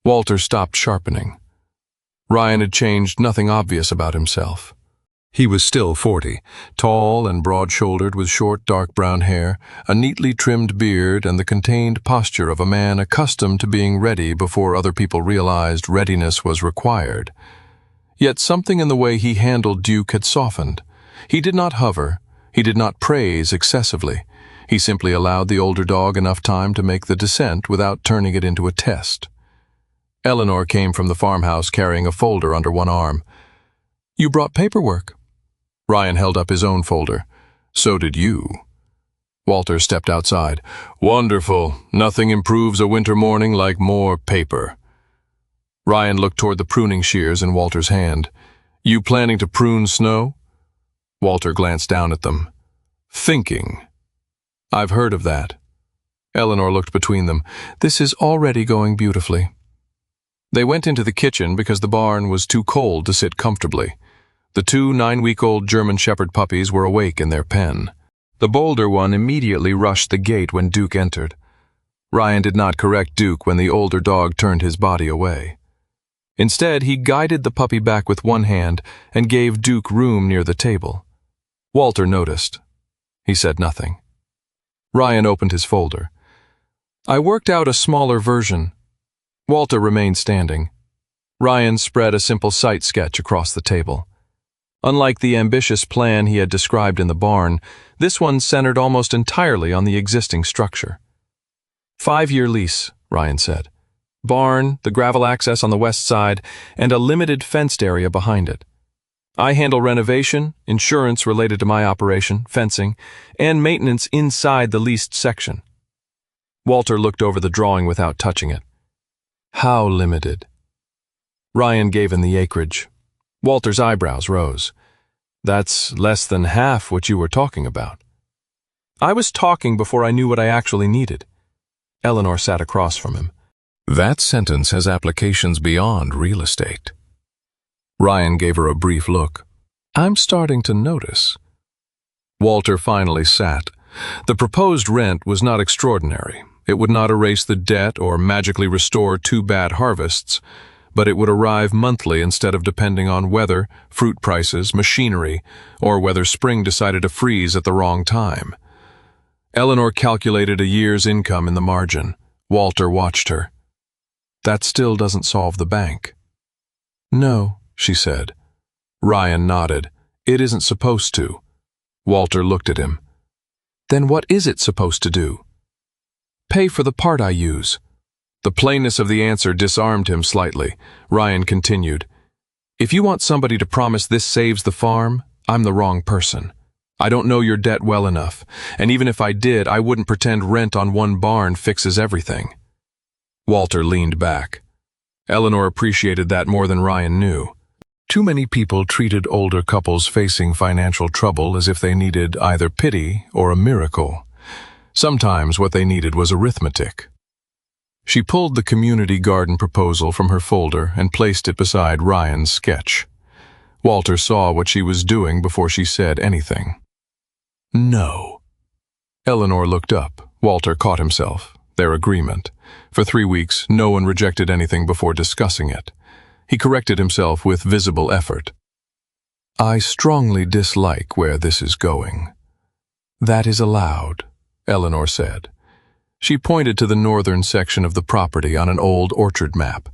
Walter stopped sharpening. Ryan had changed nothing obvious about himself. He was still 40, tall and broad-shouldered with short dark brown hair, a neatly trimmed beard, and the contained posture of a man accustomed to being ready before other people realized readiness was required. Yet something in the way he handled Duke had softened. He did not hover. He did not praise excessively. He simply allowed the older dog enough time to make the descent without turning it into a test. Eleanor came from the farmhouse carrying a folder under one arm. "You brought paperwork." Ryan held up his own folder. "So did you." Walter stepped outside. "Wonderful. Nothing improves a winter morning like more paper." Ryan looked toward the pruning shears in Walter's hand. "You planning to prune snow?" Walter glanced down at them. "Thinking." "I've heard of that." Eleanor looked between them. This is already going beautifully. They went into the kitchen because the barn was too cold to sit comfortably. The 2 9-week-old German Shepherd puppies were awake in their pen. The bolder one immediately rushed the gate when Duke entered. Ryan did not correct Duke when the older dog turned his body away. Instead, he guided the puppy back with one hand and gave Duke room near the table. Walter noticed. He said nothing. Ryan opened his folder. I worked out a smaller version. Walter remained standing. Ryan spread a simple sight sketch across the table. Unlike the ambitious plan he had described in the barn, this one centered almost entirely on the existing structure. 5-year lease, Ryan said. Barn, the gravel access on the west side, and a limited fenced area behind it. I handle renovation, insurance related to my operation, fencing, and maintenance inside the leased section. Walter looked over the drawing without touching it. How limited? Ryan gave him the acreage. Walter's eyebrows rose. That's less than half what you were talking about. I was talking before I knew what I actually needed. Eleanor sat across from him. That sentence has applications beyond real estate. Ryan gave her a brief look. I'm starting to notice. Walter finally sat. The proposed rent was not extraordinary. It would not erase the debt or magically restore 2 bad harvests, but it would arrive monthly instead of depending on weather, fruit prices, machinery, or whether spring decided to freeze at the wrong time. Eleanor calculated a year's income in the margin. Walter watched her. That still doesn't solve the bank. No, she said. Ryan nodded. It isn't supposed to. Walter looked at him. Then what is it supposed to do? Pay for the part I use. The plainness of the answer disarmed him slightly. Ryan continued. If you want somebody to promise this saves the farm, I'm the wrong person. I don't know your debt well enough, and even if I did, I wouldn't pretend rent on one barn fixes everything. Walter leaned back. Eleanor appreciated that more than Ryan knew. Too many people treated older couples facing financial trouble as if they needed either pity or a miracle. Sometimes what they needed was arithmetic. She pulled the community garden proposal from her folder and placed it beside Ryan's sketch. Walter saw what she was doing before she said anything. No. Eleanor looked up. Walter caught himself. Their agreement. For 3 weeks, no one rejected anything before discussing it. He corrected himself with visible effort. I strongly dislike where this is going. That is allowed, Eleanor said. She pointed to the northern section of the property on an old orchard map.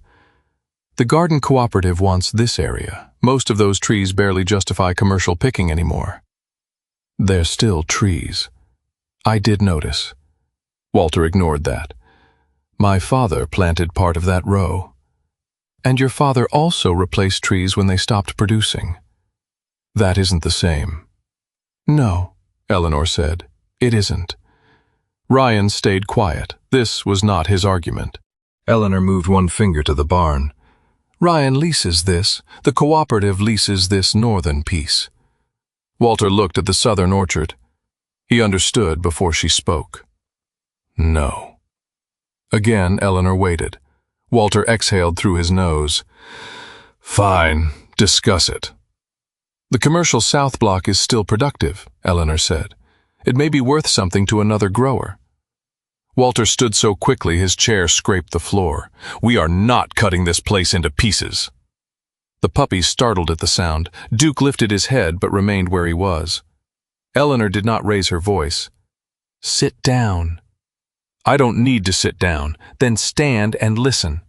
The garden cooperative wants this area. Most of those trees barely justify commercial picking anymore. They're still trees. I did notice. Walter ignored that. My father planted part of that row. And your father also replaced trees when they stopped producing. That isn't the same. No, Eleanor said. It isn't. Ryan stayed quiet. This was not his argument. Eleanor moved one finger to the barn. Ryan leases this. The cooperative leases this northern piece. Walter looked at the southern orchard. He understood before she spoke. No. Again, Eleanor waited. Walter exhaled through his nose. Fine, discuss it. The commercial south block is still productive, Eleanor said. It may be worth something to another grower. Walter stood so quickly his chair scraped the floor. We are not cutting this place into pieces. The puppies startled at the sound. Duke lifted his head but remained where he was. Eleanor did not raise her voice. Sit down. I don't need to sit down. Then stand and listen.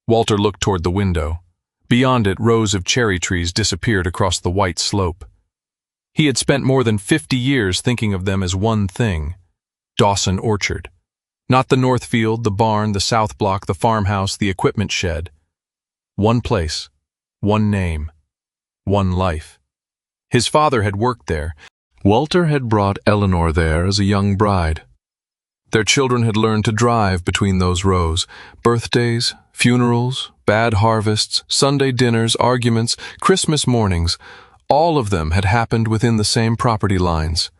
Walter looked toward the window. Beyond it, rows of cherry trees disappeared across the white slope. He had spent more than 50 years thinking of them as one thing. Dawson Orchard. Not the north field, the barn, the south block, the farmhouse, the equipment shed. One place, one name, one life. His father had worked there. Walter had brought Eleanor there as a young bride. Their children had learned to drive between those rows. Birthdays, funerals, bad harvests, Sunday dinners, arguments, Christmas mornings, all of them had happened within the same property lines.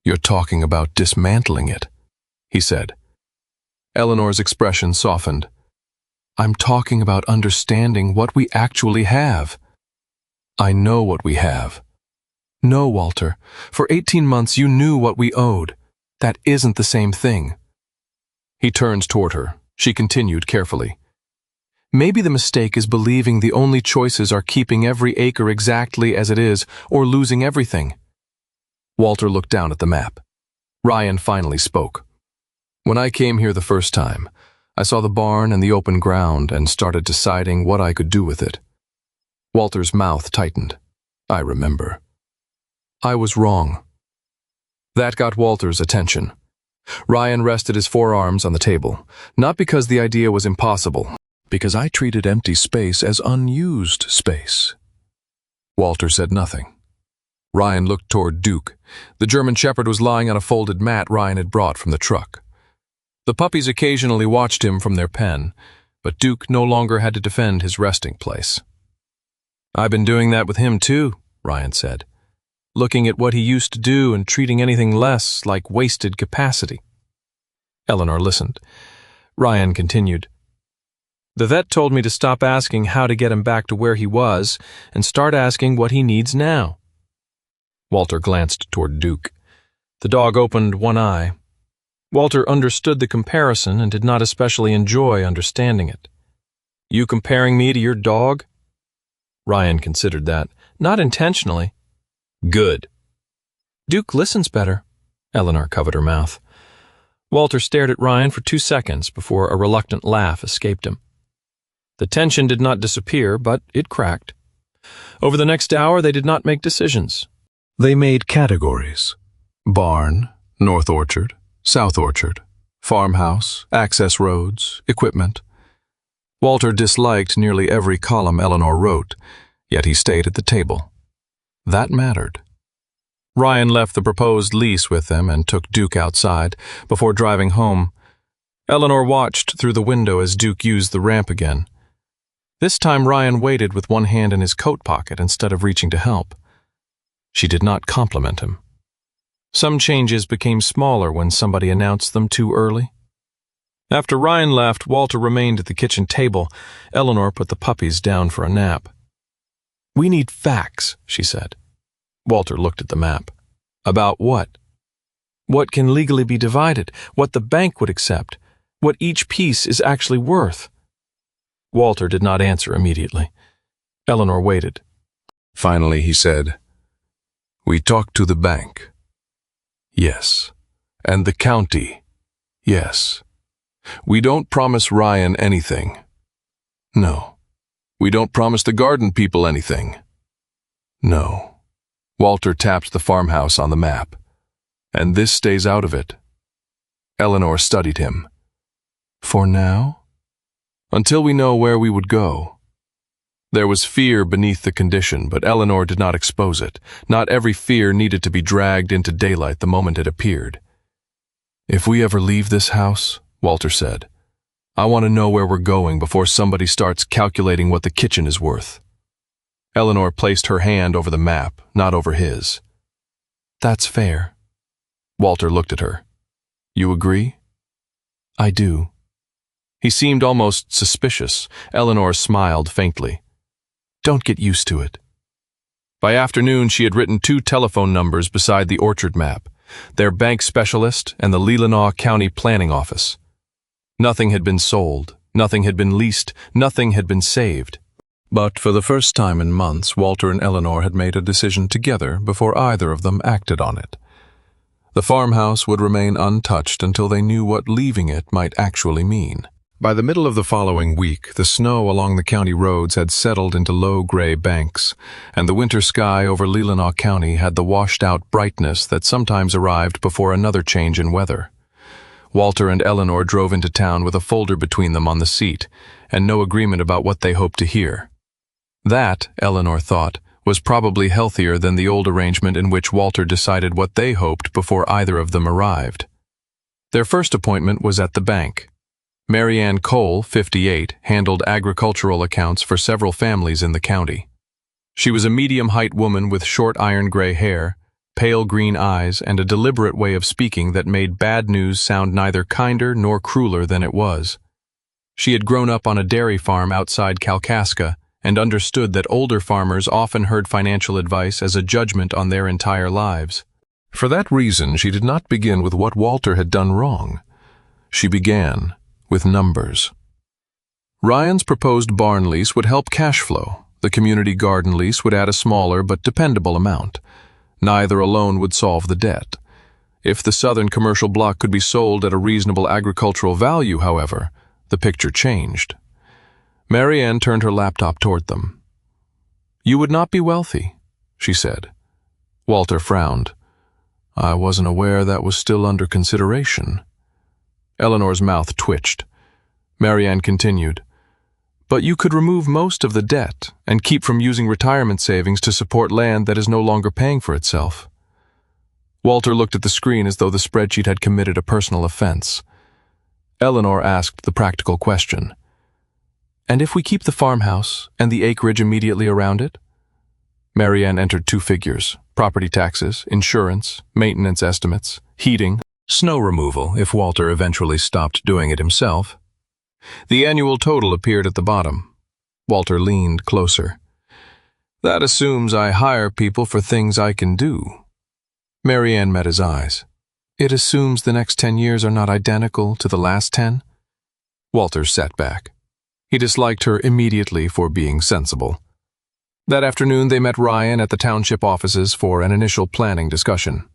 You're talking about dismantling it. he said. Eleanor's expression softened. I'm talking about understanding what we actually have. I know what we have. No, Walter, for 18 months you knew what we owed. That isn't the same thing. He turns toward her. She continued carefully. Maybe the mistake is believing the only choices are keeping every acre exactly as it is or losing everything. Walter looked down at the map. Ryan finally spoke. When I came here the first time, I saw the barn and the open ground and started deciding what I could do with it. Walter's mouth tightened. I remember. I was wrong. That got Walter's attention. Ryan rested his forearms on the table, not because the idea was impossible, because I treated empty space as unused space. Walter said nothing. Ryan looked toward Duke. The German Shepherd was lying on a folded mat Ryan had brought from the truck. The puppies occasionally watched him from their pen, but Duke no longer had to defend his resting place. I've been doing that with him too, Ryan said, looking at what he used to do and treating anything less like wasted capacity. Eleanor listened. Ryan continued. The vet told me to stop asking how to get him back to where he was and start asking what he needs now. Walter glanced toward Duke. The dog opened one eye. Walter understood the comparison and did not especially enjoy understanding it. You comparing me to your dog? Ryan considered that, not intentionally. Good. Duke listens better. Eleanor covered her mouth. Walter stared at Ryan for 2 seconds before a reluctant laugh escaped him. The tension did not disappear, but it cracked. Over the next hour, they did not make decisions. They made categories. Barn, North Orchard, South Orchard, farmhouse, access roads, equipment. Walter disliked nearly every column Eleanor wrote, yet he stayed at the table. That mattered. Ryan left the proposed lease with them and took Duke outside before driving home. Eleanor watched through the window as Duke used the ramp again. This time Ryan waited with one hand in his coat pocket instead of reaching to help. She did not compliment him. Some changes became smaller when somebody announced them too early. After Ryan left, Walter remained at the kitchen table. Eleanor put the puppies down for a nap. We need facts, she said. Walter looked at the map. About what? What can legally be divided? What the bank would accept? What each piece is actually worth? Walter did not answer immediately. Eleanor waited. Finally, he said, We talked to the bank. Yes. And the county. Yes. We don't promise Ryan anything. No. We don't promise the garden people anything. No. Walter tapped the farmhouse on the map. And this stays out of it. Eleanor studied him. For now? Until we know where we would go. There was fear beneath the condition, but Eleanor did not expose it. Not every fear needed to be dragged into daylight the moment it appeared. If we ever leave this house, Walter said, I want to know where we're going before somebody starts calculating what the kitchen is worth. Eleanor placed her hand over the map, not over his. That's fair. Walter looked at her. You agree? I do. He seemed almost suspicious. Eleanor smiled faintly. Don't get used to it. By afternoon, she had written 2 telephone numbers beside the orchard map, their bank specialist and the Leelanau County Planning Office. Nothing had been sold, nothing had been leased, nothing had been saved. But for the first time in months, Walter and Eleanor had made a decision together before either of them acted on it. The farmhouse would remain untouched until they knew what leaving it might actually mean. By the middle of the following week, the snow along the county roads had settled into low gray banks, and the winter sky over Leelanau County had the washed-out brightness that sometimes arrived before another change in weather. Walter and Eleanor drove into town with a folder between them on the seat, and no agreement about what they hoped to hear. That, Eleanor thought, was probably healthier than the old arrangement in which Walter decided what they hoped before either of them arrived. Their first appointment was at the bank. Mary Ann Cole, 58, handled agricultural accounts for several families in the county. She was a medium-height woman with short iron gray hair, pale green eyes, and a deliberate way of speaking that made bad news sound neither kinder nor crueler than it was. She had grown up on a dairy farm outside Kalkaska and understood that older farmers often heard financial advice as a judgment on their entire lives. For that reason, she did not begin with what Walter had done wrong. She began with numbers. Ryan's proposed barn lease would help cash flow. The community garden lease would add a smaller but dependable amount. Neither alone would solve the debt. If the southern commercial block could be sold at a reasonable agricultural value, however, the picture changed. Marianne turned her laptop toward them. "You would not be wealthy," she said. Walter frowned. "I wasn't aware that was still under consideration." Eleanor's mouth twitched. Marianne continued, "But you could remove most of the debt and keep from using retirement savings to support land that is no longer paying for itself." Walter looked at the screen as though the spreadsheet had committed a personal offense. Eleanor asked the practical question, "And if we keep the farmhouse and the acreage immediately around it?" Marianne entered 2 figures: property taxes, insurance, maintenance estimates, heating, snow removal if Walter eventually stopped doing it himself. The annual total appeared at the bottom. Walter leaned closer. "That assumes I hire people for things I can do." Marianne met his eyes. "It assumes the next 10 years are not identical to the last 10? Walter sat back. He disliked her immediately for being sensible. That afternoon they met Ryan at the township offices for an initial planning discussion.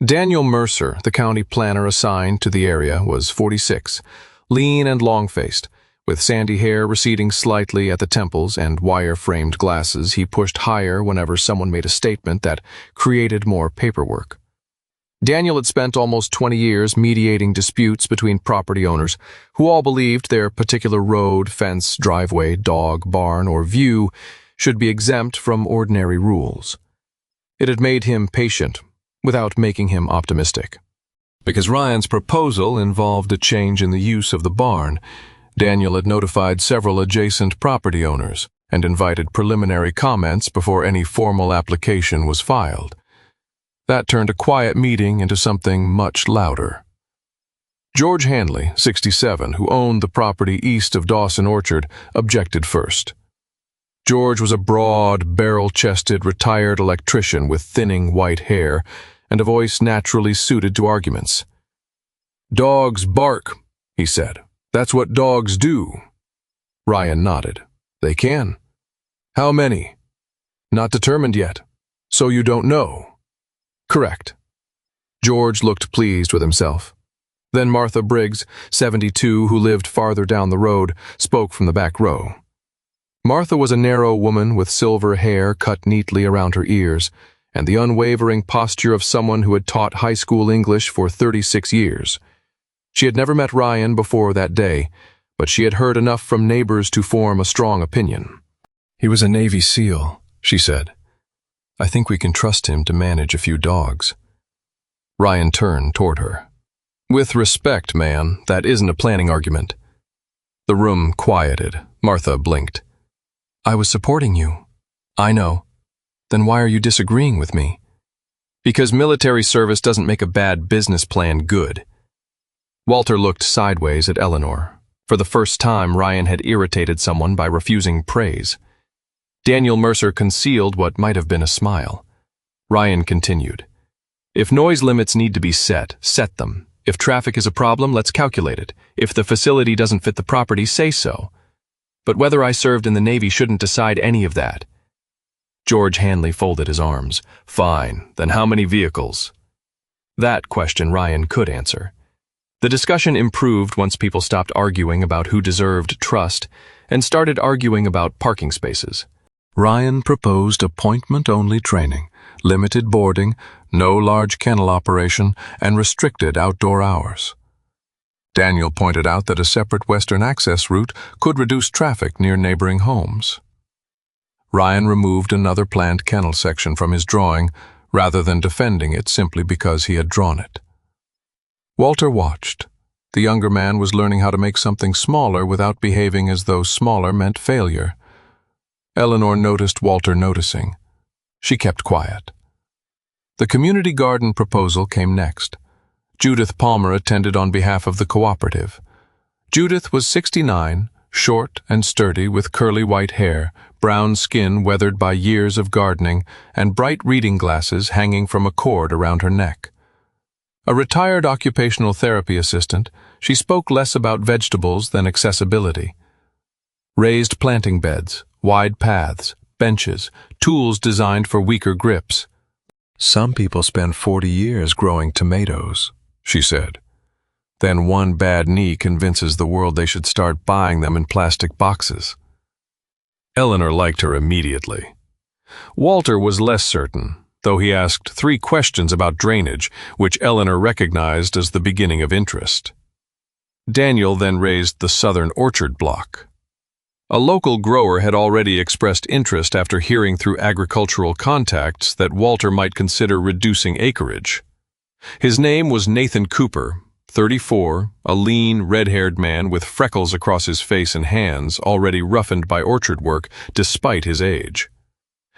Daniel Mercer, the county planner assigned to the area, was 46, lean and long-faced, with sandy hair receding slightly at the temples and wire-framed glasses he pushed higher whenever someone made a statement that created more paperwork. Daniel had spent almost 20 years mediating disputes between property owners who all believed their particular road, fence, driveway, dog, barn, or view should be exempt from ordinary rules. It had made him patient, without making him optimistic. Because Ryan's proposal involved a change in the use of the barn, Daniel had notified several adjacent property owners and invited preliminary comments before any formal application was filed. That turned a quiet meeting into something much louder. George Hanley, 67, who owned the property east of Dawson Orchard, objected first. George was a broad, barrel-chested, retired electrician with thinning white hair and a voice naturally suited to arguments. "Dogs bark," he said. "That's what dogs do." Ryan nodded. "They can." "How many?" "Not determined yet. So you don't know." "Correct." George looked pleased with himself. Then Martha Briggs, 72, who lived farther down the road, spoke from the back row. Martha was a narrow woman with silver hair cut neatly around her ears and the unwavering posture of someone who had taught high school English for 36 years. She had never met Ryan before that day, but she had heard enough from neighbors to form a strong opinion. "He was a Navy SEAL," she said. "I think we can trust him to manage a few dogs." Ryan turned toward her. "With respect, man, that isn't a planning argument." The room quieted. Martha blinked. "I was supporting you." "I know. Then why are you disagreeing with me?" "Because military service doesn't make a bad business plan good." Walter looked sideways at Eleanor. For the first time, Ryan had irritated someone by refusing praise. Daniel Mercer concealed what might have been a smile. Ryan continued. "If noise limits need to be set, set them. If traffic is a problem, let's calculate it. If the facility doesn't fit the property, say so. But whether I served in the Navy shouldn't decide any of that." George Hanley folded his arms. "Fine, then how many vehicles?" That question Ryan could answer. The discussion improved once people stopped arguing about who deserved trust and started arguing about parking spaces. Ryan proposed appointment-only training, limited boarding, no large kennel operation, and restricted outdoor hours. Daniel pointed out that a separate western access route could reduce traffic near neighboring homes. Ryan removed another planned kennel section from his drawing, rather than defending it simply because he had drawn it. Walter watched. The younger man was learning how to make something smaller without behaving as though smaller meant failure. Eleanor noticed Walter noticing. She kept quiet. The community garden proposal came next. Judith Palmer attended on behalf of the cooperative. Judith was 69, short and sturdy with curly white hair, brown skin weathered by years of gardening, and bright reading glasses hanging from a cord around her neck. A retired occupational therapy assistant, she spoke less about vegetables than accessibility. Raised planting beds, wide paths, benches, tools designed for weaker grips. "Some people spend 40 years growing tomatoes," she said. "Then one bad knee convinces the world they should start buying them in plastic boxes." Eleanor liked her immediately. Walter was less certain, though he asked 3 questions about drainage, which Eleanor recognized as the beginning of interest. Daniel then raised the southern orchard block. A local grower had already expressed interest after hearing through agricultural contacts that Walter might consider reducing acreage. His name was Nathan Cooper, 34, a lean, red-haired man with freckles across his face and hands, already roughened by orchard work despite his age.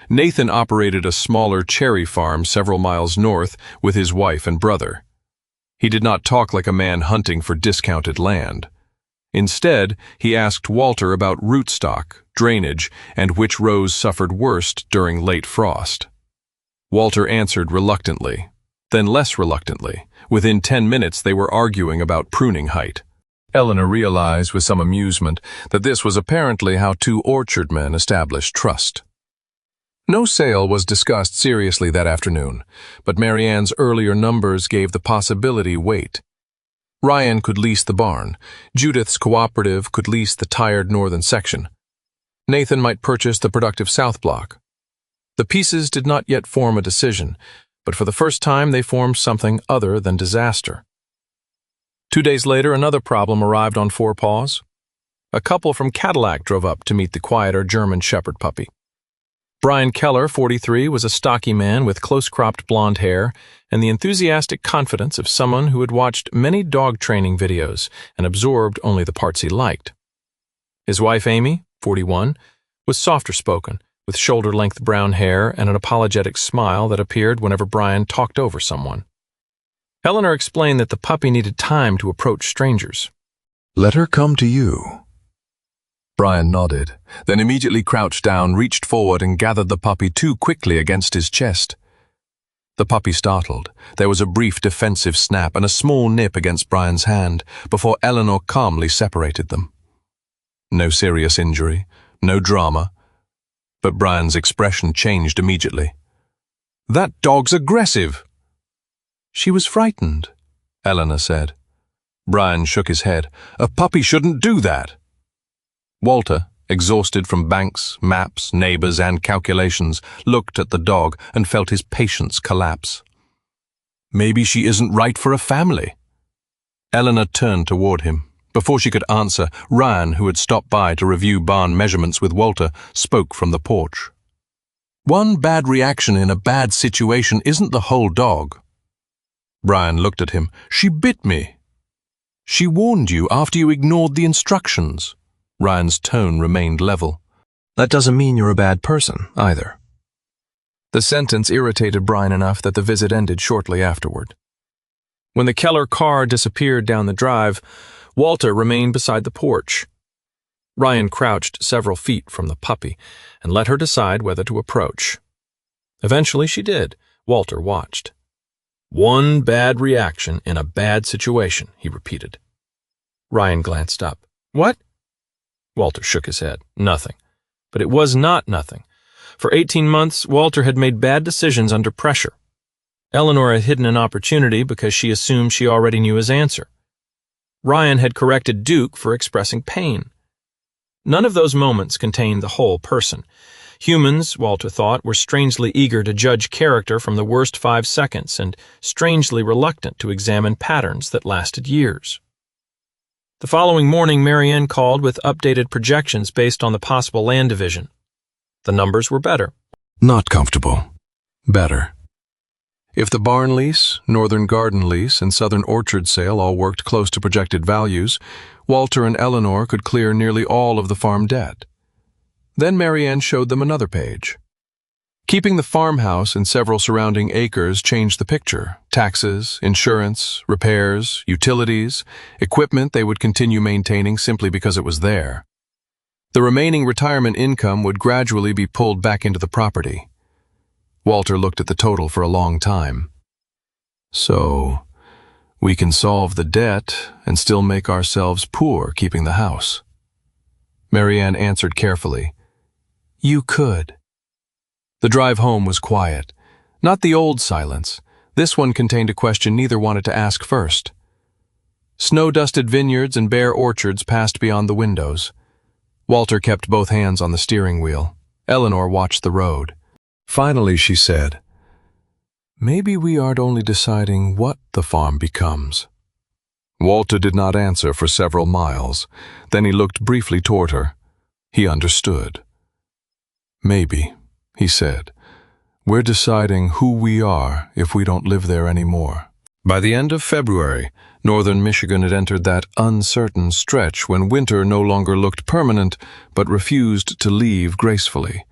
Nathan operated a smaller cherry farm several miles north with his wife and brother. He did not talk like a man hunting for discounted land. Instead, he asked Walter about rootstock, drainage, and which rows suffered worst during late frost. Walter answered reluctantly, then less reluctantly. Within 10 minutes they were arguing about pruning height. Eleanor realized with some amusement that this was apparently how 2 orchardmen established trust. No sale was discussed seriously that afternoon, but Marianne's earlier numbers gave the possibility weight. Ryan could lease the barn. Judith's cooperative could lease the tired northern section. Nathan might purchase the productive south block. The pieces did not yet form a decision, but for the first time they formed something other than disaster. 2 days later, another problem arrived on 4 paws. A couple from Cadillac drove up to meet the quieter German Shepherd puppy. Brian Keller, 43, was a stocky man with close-cropped blonde hair and the enthusiastic confidence of someone who had watched many dog training videos and absorbed only the parts he liked. His wife, Amy, 41, was softer-spoken, with shoulder-length brown hair and an apologetic smile that appeared whenever Brian talked over someone. Eleanor explained that the puppy needed time to approach strangers. "Let her come to you." Brian nodded, then immediately crouched down, reached forward, and gathered the puppy too quickly against his chest. The puppy startled. There was a brief defensive snap and a small nip against Brian's hand before Eleanor calmly separated them. No serious injury, no drama, but Brian's expression changed immediately. "That dog's aggressive." "She was frightened," Eleanor said. Brian shook his head. "A puppy shouldn't do that." Walter, exhausted from banks, maps, neighbors, and calculations, looked at the dog and felt his patience collapse. "Maybe she isn't right for a family." Eleanor turned toward him. Before she could answer, Ryan, who had stopped by to review barn measurements with Walter, spoke from the porch. "One bad reaction in a bad situation isn't the whole dog." Brian looked at him. "She bit me." "She warned you after you ignored the instructions." Ryan's tone remained level. "That doesn't mean you're a bad person, either." The sentence irritated Brian enough that the visit ended shortly afterward. When the Keller car disappeared down the drive, Walter remained beside the porch. Ryan crouched several feet from the puppy and let her decide whether to approach. Eventually she did. Walter watched. "One bad reaction in a bad situation," he repeated. Ryan glanced up. "What?" Walter shook his head. "Nothing." But it was not nothing. For 18 months, Walter had made bad decisions under pressure. Eleanor had hidden an opportunity because she assumed she already knew his answer. Ryan had corrected Duke for expressing pain. None of those moments contained the whole person. Humans, Walter thought, were strangely eager to judge character from the worst 5 seconds and strangely reluctant to examine patterns that lasted years. The following morning, Marianne called with updated projections based on the possible land division. The numbers were better. Not comfortable. Better. If the barn lease, northern garden lease, and southern orchard sale all worked close to projected values, Walter and Eleanor could clear nearly all of the farm debt. Then Marianne showed them another page. Keeping the farmhouse and several surrounding acres changed the picture. Taxes, insurance, repairs, utilities, equipment they would continue maintaining simply because it was there. The remaining retirement income would gradually be pulled back into the property. Walter looked at the total for a long time. So, we can solve the debt and still make ourselves poor keeping the house. Marianne answered carefully. You could. The drive home was quiet. Not the old silence. This one contained a question neither wanted to ask first. Snow-dusted vineyards and bare orchards passed beyond the windows. Walter kept both hands on the steering wheel. Eleanor watched the road. Finally, she said, Maybe we aren't only deciding what the farm becomes. Walter did not answer for several miles. Then he looked briefly toward her. He understood. Maybe, he said. We're deciding who we are if we don't live there anymore. By the end of February, northern Michigan had entered that uncertain stretch when winter no longer looked permanent but refused to leave gracefully.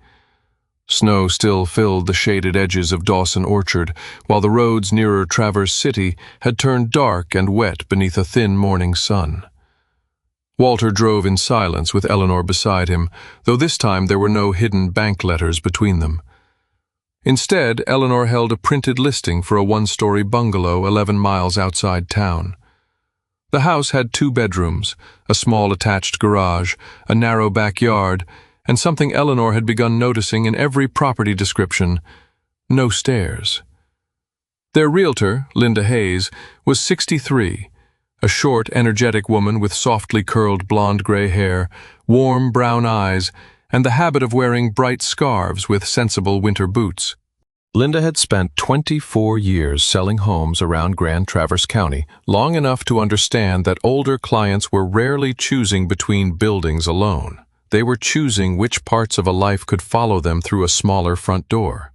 Snow still filled the shaded edges of Dawson Orchard, while the roads nearer Traverse City had turned dark and wet beneath a thin morning sun. Walter drove in silence with Eleanor beside him, though this time there were no hidden bank letters between them. Instead, Eleanor held a printed listing for a one-story bungalow 11 miles outside town. The house had 2 bedrooms, a small attached garage, a narrow backyard, and something Eleanor had begun noticing in every property description: no stairs. Their realtor, Linda Hayes, was 63, a short, energetic woman with softly curled blonde gray hair, warm brown eyes, and the habit of wearing bright scarves with sensible winter boots. Linda had spent 24 years selling homes around Grand Traverse County, long enough to understand that older clients were rarely choosing between buildings alone. They were choosing which parts of a life could follow them through a smaller front door.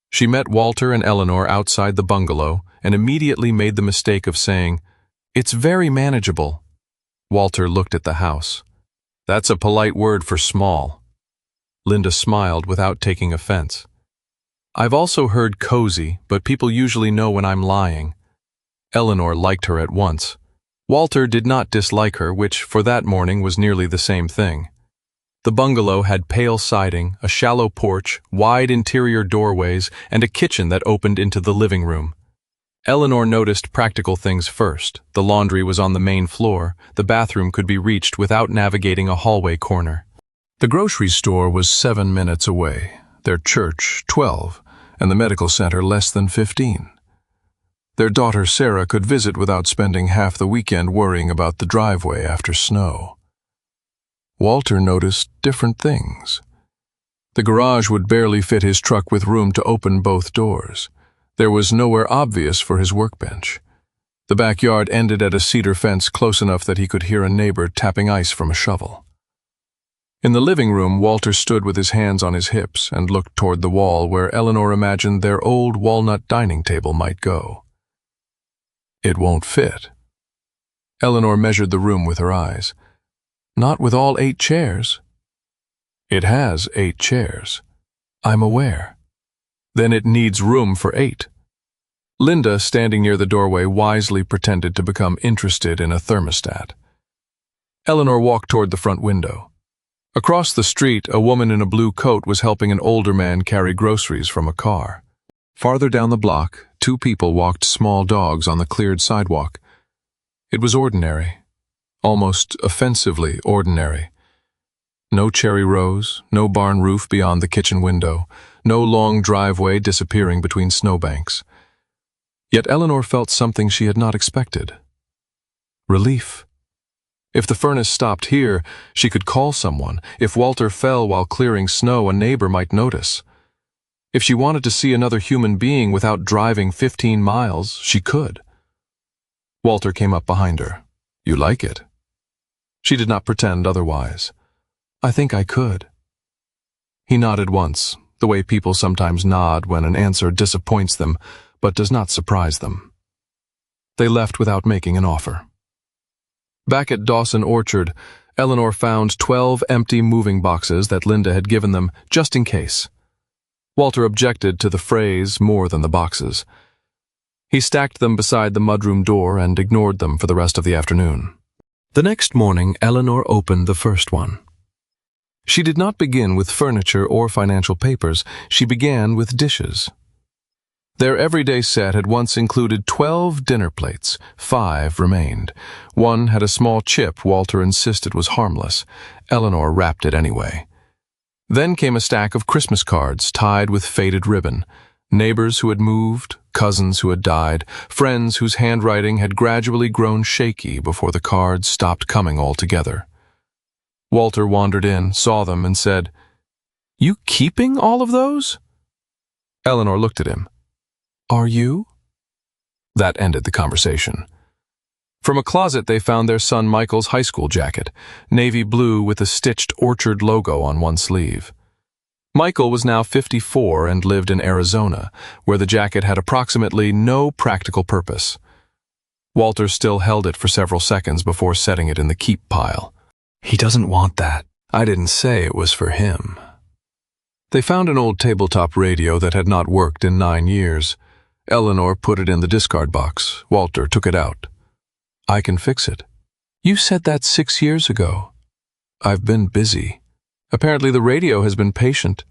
She met Walter and Eleanor outside the bungalow and immediately made the mistake of saying, "It's very manageable." Walter looked at the house. "That's a polite word for small." Linda smiled without taking offense. "I've also heard cozy, but people usually know when I'm lying." Eleanor liked her at once. Walter did not dislike her, which, for that morning, was nearly the same thing. The bungalow had pale siding, a shallow porch, wide interior doorways, and a kitchen that opened into the living room. Eleanor noticed practical things first. The laundry was on the main floor. The bathroom could be reached without navigating a hallway corner. The grocery store was 7 minutes away, their church 12, and the medical center less than 15. Their daughter Sarah could visit without spending half the weekend worrying about the driveway after snow. Walter noticed different things. The garage would barely fit his truck with room to open both doors. There was nowhere obvious for his workbench. The backyard ended at a cedar fence close enough that he could hear a neighbor tapping ice from a shovel. In the living room, Walter stood with his hands on his hips and looked toward the wall where Eleanor imagined their old walnut dining table might go. It won't fit. Eleanor measured the room with her eyes. Not with all 8 chairs. It has 8 chairs. I'm aware. Then it needs room for 8. Linda, standing near the doorway, wisely pretended to become interested in a thermostat. Eleanor walked toward the front window. Across the street, a woman in a blue coat was helping an older man carry groceries from a car. Farther down the block, 2 people walked small dogs on the cleared sidewalk. It was ordinary. Almost offensively ordinary. No cherry rose, no barn roof beyond the kitchen window, no long driveway disappearing between snowbanks. Yet Eleanor felt something she had not expected. Relief. If the furnace stopped here, she could call someone. If Walter fell while clearing snow, a neighbor might notice. If she wanted to see another human being without driving 15 miles, she could. Walter came up behind her. "You like it?" She did not pretend otherwise. "I think I could." He nodded once, the way people sometimes nod when an answer disappoints them, but does not surprise them. They left without making an offer. Back at Dawson Orchard, Eleanor found 12 empty moving boxes that Linda had given them just in case. Walter objected to the phrase more than the boxes. He stacked them beside the mudroom door and ignored them for the rest of the afternoon. The next morning, Eleanor opened the first one. She did not begin with furniture or financial papers. She began with dishes. Their everyday set had once included 12 dinner plates. 5 remained. One had a small chip Walter insisted was harmless. Eleanor wrapped it anyway. Then came a stack of Christmas cards tied with faded ribbon. Neighbors who had moved, cousins who had died, friends whose handwriting had gradually grown shaky before the cards stopped coming altogether. Walter wandered in, saw them, and said, "You keeping all of those?" Eleanor looked at him. "Are you?" That ended the conversation. From a closet they found their son Michael's high school jacket, navy blue with a stitched Orchard logo on one sleeve. Michael was now 54 and lived in Arizona, where the jacket had approximately no practical purpose. Walter still held it for several seconds before setting it in the keep pile. "He doesn't want that. I didn't say it was for him." They found an old tabletop radio that had not worked in 9 years. Eleanor put it in the discard box. Walter took it out. "I can fix it." "You said that 6 years ago." "I've been busy. Apparently the radio has been patient."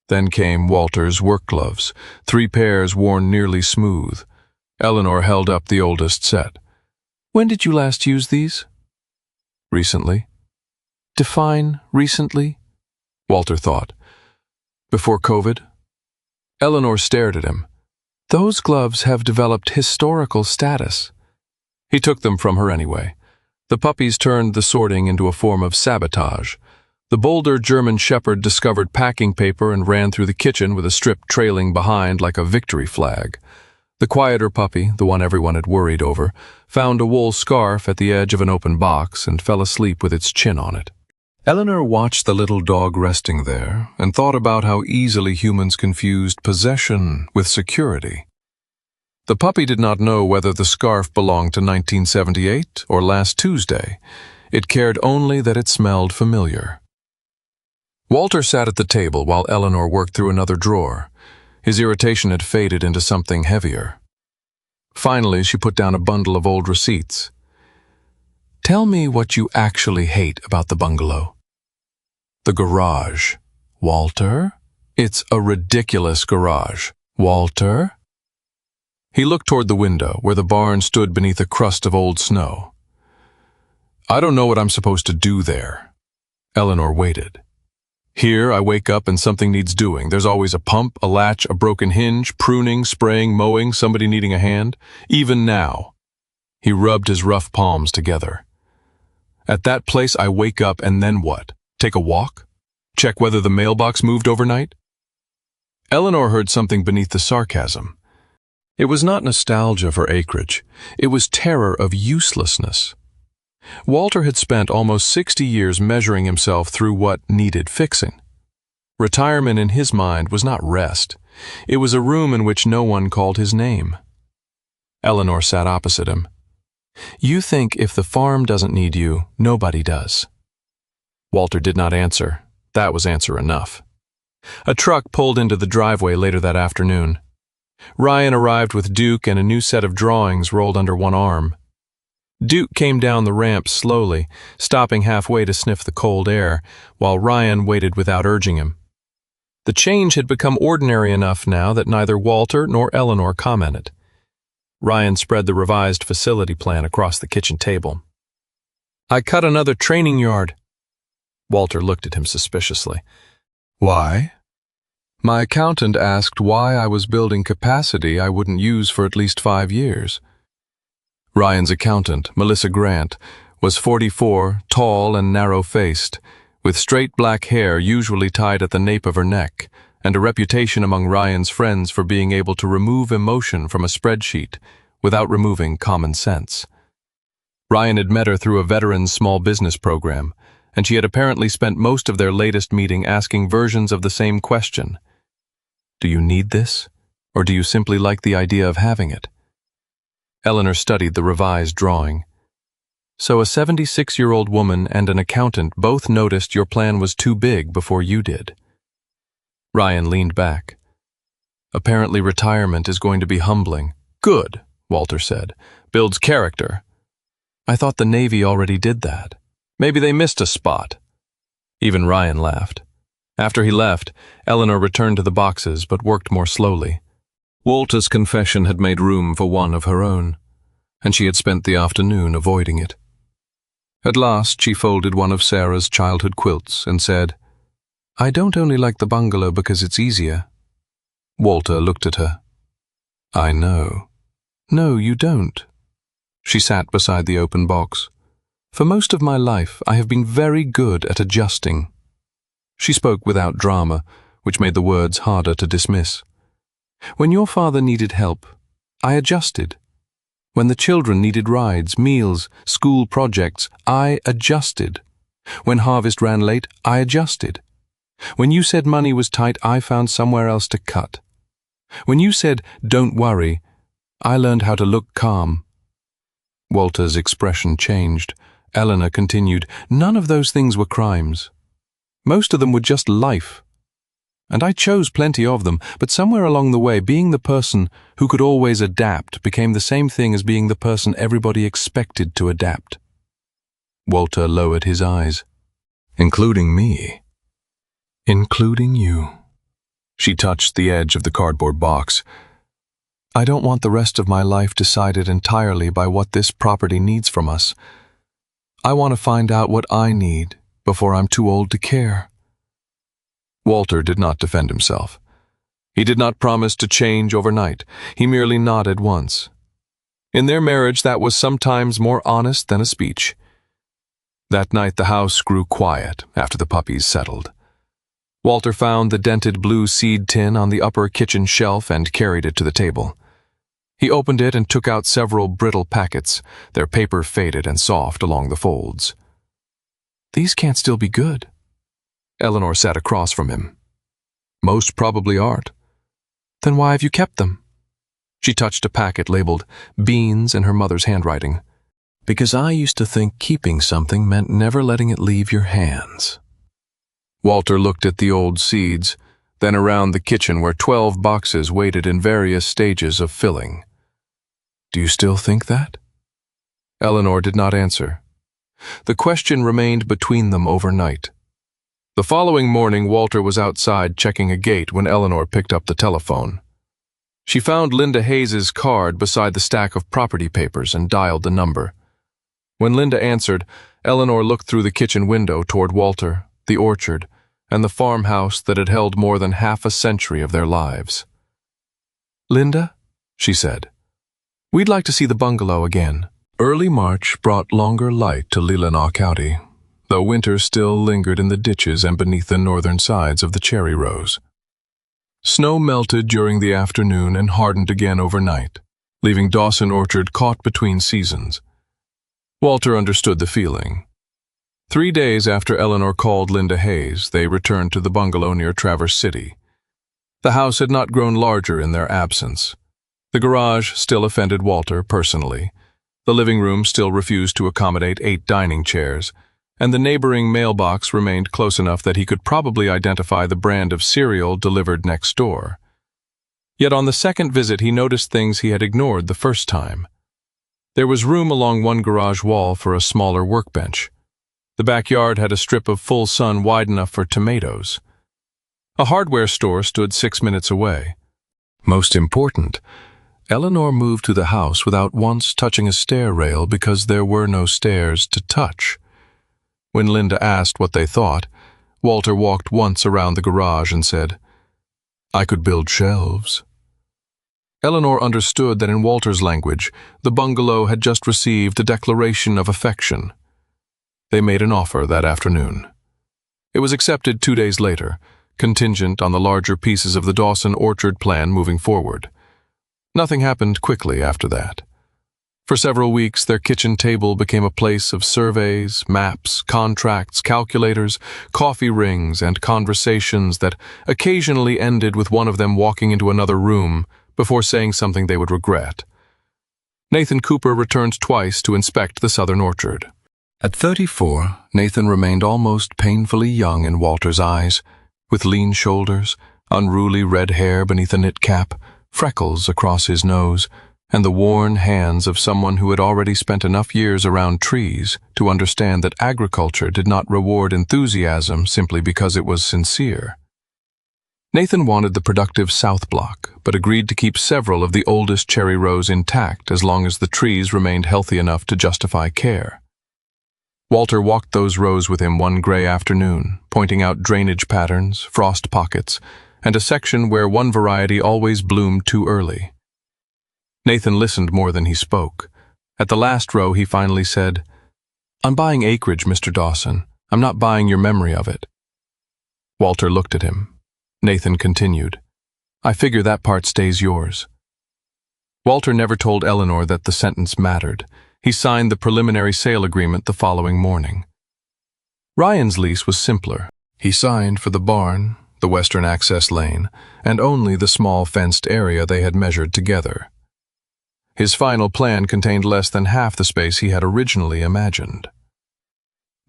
Then came Walter's work gloves, 3 pairs worn nearly smooth. Eleanor held up the oldest set. "When did you last use these?" "Recently." "Define recently." Walter thought. "Before COVID?" Eleanor stared at him. "Those gloves have developed historical status." He took them from her anyway. The puppies turned the sorting into a form of sabotage. The bolder German shepherd discovered packing paper and ran through the kitchen with a strip trailing behind like a victory flag. The quieter puppy, the one everyone had worried over, found a wool scarf at the edge of an open box and fell asleep with its chin on it. Eleanor watched the little dog resting there and thought about how easily humans confused possession with security. The puppy did not know whether the scarf belonged to 1978 or last Tuesday. It cared only that it smelled familiar. Walter sat at the table while Eleanor worked through another drawer. His irritation had faded into something heavier. Finally, she put down a bundle of old receipts. "Tell me what you actually hate about the bungalow." "The garage." "Walter? It's a ridiculous garage." "Walter?" He looked toward the window, where the barn stood beneath a crust of old snow. "I don't know what I'm supposed to do there." Eleanor waited. "Here, I wake up and something needs doing. There's always a pump, a latch, a broken hinge, pruning, spraying, mowing, somebody needing a hand. Even now." He rubbed his rough palms together. "At that place, I wake up and then what? Take a walk? Check whether the mailbox moved overnight?" Eleanor heard something beneath the sarcasm. It was not nostalgia for acreage. It was terror of uselessness. Walter had spent almost 60 years measuring himself through what needed fixing. Retirement in his mind was not rest. It was a room in which no one called his name. Eleanor sat opposite him. "You think if the farm doesn't need you, nobody does." Walter did not answer. That was answer enough. A truck pulled into the driveway later that afternoon. Ryan arrived with Duke and a new set of drawings rolled under one arm. Duke came down the ramp slowly, stopping halfway to sniff the cold air, while Ryan waited without urging him. The change had become ordinary enough now that neither Walter nor Eleanor commented. Ryan spread the revised facility plan across the kitchen table. "I cut another training yard." Walter looked at him suspiciously. "Why?" "My accountant asked why I was building capacity I wouldn't use for at least 5 years. Ryan's accountant, Melissa Grant, was 44, tall and narrow-faced, with straight black hair usually tied at the nape of her neck, and a reputation among Ryan's friends for being able to remove emotion from a spreadsheet without removing common sense. Ryan had met her through a veteran's small business program, and she had apparently spent most of their latest meeting asking versions of the same question. "Do you need this, or do you simply like the idea of having it?" Eleanor studied the revised drawing. "So a 76-year-old woman and an accountant both noticed your plan was too big before you did." Ryan leaned back. Apparently retirement is going to be humbling. Good, Walter said. Builds character. I thought the Navy already did that. Maybe they missed a spot. Even Ryan laughed. After he left, Eleanor returned to the boxes but worked more slowly. Walter's confession had made room for one of her own, and she had spent the afternoon avoiding it. At last, she folded one of Sarah's childhood quilts and said, "I don't only like the bungalow because it's easier." Walter looked at her. "I know." "No, you don't." She sat beside the open box. "For most of my life, I have been very good at adjusting." She spoke without drama, which made the words harder to dismiss. "When your father needed help, I adjusted. When the children needed rides, meals, school projects, I adjusted. When harvest ran late, I adjusted. When you said money was tight, I found somewhere else to cut. When you said, 'Don't worry,' I learned how to look calm." Walter's expression changed. Eleanor continued, "None of those things were crimes. Most of them were just life. And I chose plenty of them, but somewhere along the way, being the person who could always adapt became the same thing as being the person everybody expected to adapt." Walter lowered his eyes. "Including me." "Including you." She touched the edge of the cardboard box. "I don't want the rest of my life decided entirely by what this property needs from us. I want to find out what I need before I'm too old to care." Walter did not defend himself. He did not promise to change overnight. He merely nodded once. In their marriage, that was sometimes more honest than a speech. That night the house grew quiet after the puppies settled. Walter found the dented blue seed tin on the upper kitchen shelf and carried it to the table. He opened it and took out several brittle packets, their paper faded and soft along the folds. "These can't still be good." Eleanor sat across from him. "Most probably aren't." "Then why have you kept them?" She touched a packet labeled "Beans" in her mother's handwriting. "Because I used to think keeping something meant never letting it leave your hands." Walter looked at the old seeds, then around the kitchen where 12 boxes waited in various stages of filling. "Do you still think that?" Eleanor did not answer. The question remained between them overnight. The following morning, Walter was outside checking a gate when Eleanor picked up the telephone. She found Linda Hayes's card beside the stack of property papers and dialed the number. When Linda answered, Eleanor looked through the kitchen window toward Walter, the orchard, and the farmhouse that had held more than half a century of their lives. "Linda," she said, "we'd like to see the bungalow again." Early March brought longer light to Leelanau County, though winter still lingered in the ditches and beneath the northern sides of the cherry rows. Snow melted during the afternoon and hardened again overnight, leaving Dawson Orchard caught between seasons. Walter understood the feeling. 3 days after Eleanor called Linda Hayes, they returned to the bungalow near Traverse City. The house had not grown larger in their absence. The garage still offended Walter personally. The living room still refused to accommodate 8 dining chairs, and the neighboring mailbox remained close enough that he could probably identify the brand of cereal delivered next door. Yet on the second visit he noticed things he had ignored the first time. There was room along one garage wall for a smaller workbench. The backyard had a strip of full sun wide enough for tomatoes. A hardware store stood 6 minutes away. Most important, Eleanor moved to the house without once touching a stair rail because there were no stairs to touch. When Linda asked what they thought, Walter walked once around the garage and said, "I could build shelves." Eleanor understood that in Walter's language, the bungalow had just received a declaration of affection. They made an offer that afternoon. It was accepted 2 days later, contingent on the larger pieces of the Dawson Orchard plan moving forward. Nothing happened quickly after that. For several weeks, their kitchen table became a place of surveys, maps, contracts, calculators, coffee rings, and conversations that occasionally ended with one of them walking into another room before saying something they would regret. Nathan Cooper returned twice to inspect the southern orchard. At 34, Nathan remained almost painfully young in Walter's eyes, with lean shoulders, unruly red hair beneath a knit cap, freckles across his nose, and the worn hands of someone who had already spent enough years around trees to understand that agriculture did not reward enthusiasm simply because it was sincere. Nathan wanted the productive south block, but agreed to keep several of the oldest cherry rows intact as long as the trees remained healthy enough to justify care. Walter walked those rows with him one gray afternoon, pointing out drainage patterns, frost pockets, and a section where one variety always bloomed too early. Nathan listened more than he spoke. At the last row, he finally said, "I'm buying acreage, Mr. Dawson. I'm not buying your memory of it." Walter looked at him. Nathan continued, "I figure that part stays yours." Walter never told Eleanor that the sentence mattered. He signed the preliminary sale agreement the following morning. Ryan's lease was simpler. He signed for the barn, the western access lane, and only the small fenced area they had measured together. His final plan contained less than half the space he had originally imagined.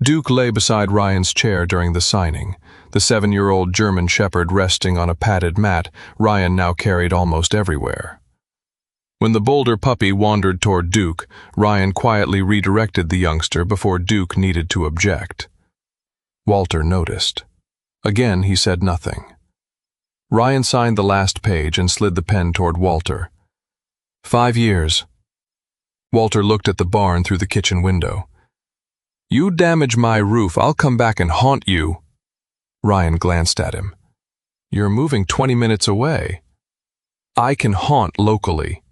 Duke lay beside Ryan's chair during the signing, the 7-year-old German shepherd resting on a padded mat Ryan now carried almost everywhere. When the bolder puppy wandered toward Duke, Ryan quietly redirected the youngster before Duke needed to object. Walter noticed. Again, he said nothing. Ryan signed the last page and slid the pen toward Walter. 5 years. Walter looked at the barn through the kitchen window. "You damage my roof, I'll come back and haunt you." Ryan glanced at him. "You're moving 20 minutes away." "I can haunt locally."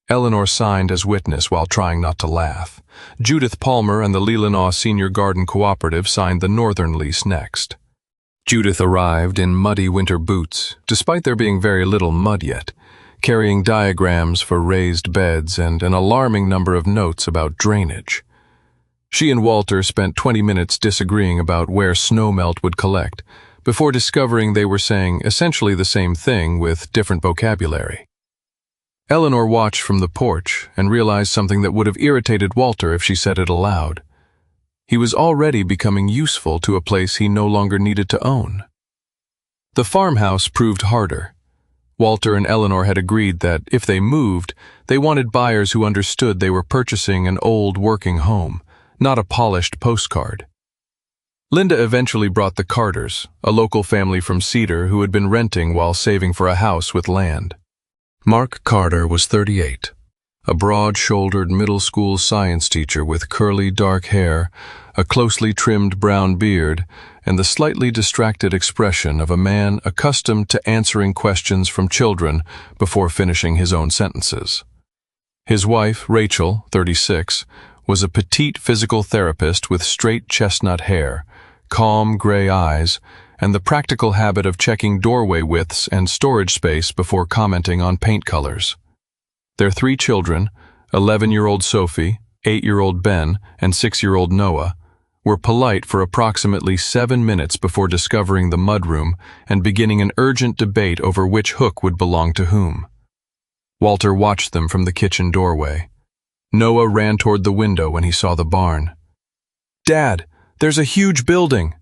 Eleanor signed as witness while trying not to laugh. Judith Palmer and the Leelanau Senior Garden Cooperative signed the northern lease next. Judith arrived in muddy winter boots, despite there being very little mud yet, carrying diagrams for raised beds and an alarming number of notes about drainage. She and Walter spent 20 minutes disagreeing about where snowmelt would collect, before discovering they were saying essentially the same thing with different vocabulary. Eleanor watched from the porch and realized something that would have irritated Walter if she said it aloud. He was already becoming useful to a place he no longer needed to own. The farmhouse proved harder. Walter and Eleanor had agreed that, if they moved, they wanted buyers who understood they were purchasing an old working home, not a polished postcard. Linda eventually brought the Carters, a local family from Cedar who had been renting while saving for a house with land. Mark Carter was 38, a broad-shouldered middle school science teacher with curly dark hair, a closely trimmed brown beard, and the slightly distracted expression of a man accustomed to answering questions from children before finishing his own sentences. His wife, Rachel, 36, was a petite physical therapist with straight chestnut hair, calm gray eyes, and the practical habit of checking doorway widths and storage space before commenting on paint colors. Their 3 children, 11-year-old Sophie, 8-year-old Ben, and 6-year-old Noah, were polite for approximately 7 minutes before discovering the mudroom and beginning an urgent debate over which hook would belong to whom. Walter watched them from the kitchen doorway. Noah ran toward the window when he saw the barn. "Dad, there's a huge building."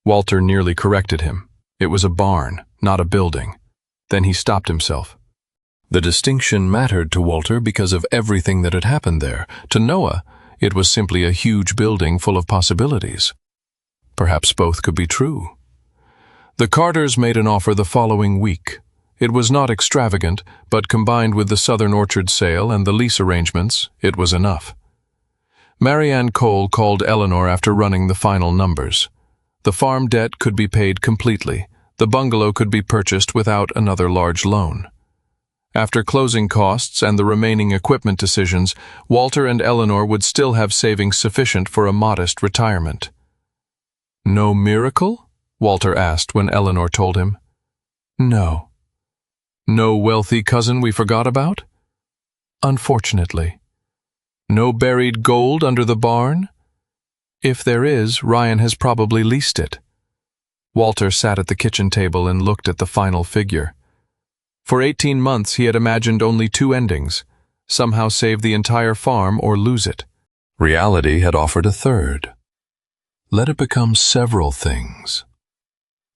Walter nearly corrected him. It was a barn, not a building. Then he stopped himself. The distinction mattered to Walter because of everything that had happened there. To Noah, it was simply a huge building full of possibilities. Perhaps both could be true. The Carters made an offer the following week. It was not extravagant, but combined with the Southern Orchard sale and the lease arrangements, it was enough. Marianne Cole called Eleanor after running the final numbers. The farm debt could be paid completely. The bungalow could be purchased without another large loan. After closing costs and the remaining equipment decisions, Walter and Eleanor would still have savings sufficient for a modest retirement. "No miracle?" Walter asked when Eleanor told him. "No." "No wealthy cousin we forgot about?" "Unfortunately." "No buried gold under the barn?" "If there is, Ryan has probably leased it." Walter sat at the kitchen table and looked at the final figure. For 18 months he had imagined only 2 endings: somehow save the entire farm or lose it. Reality had offered a third. Let it become several things.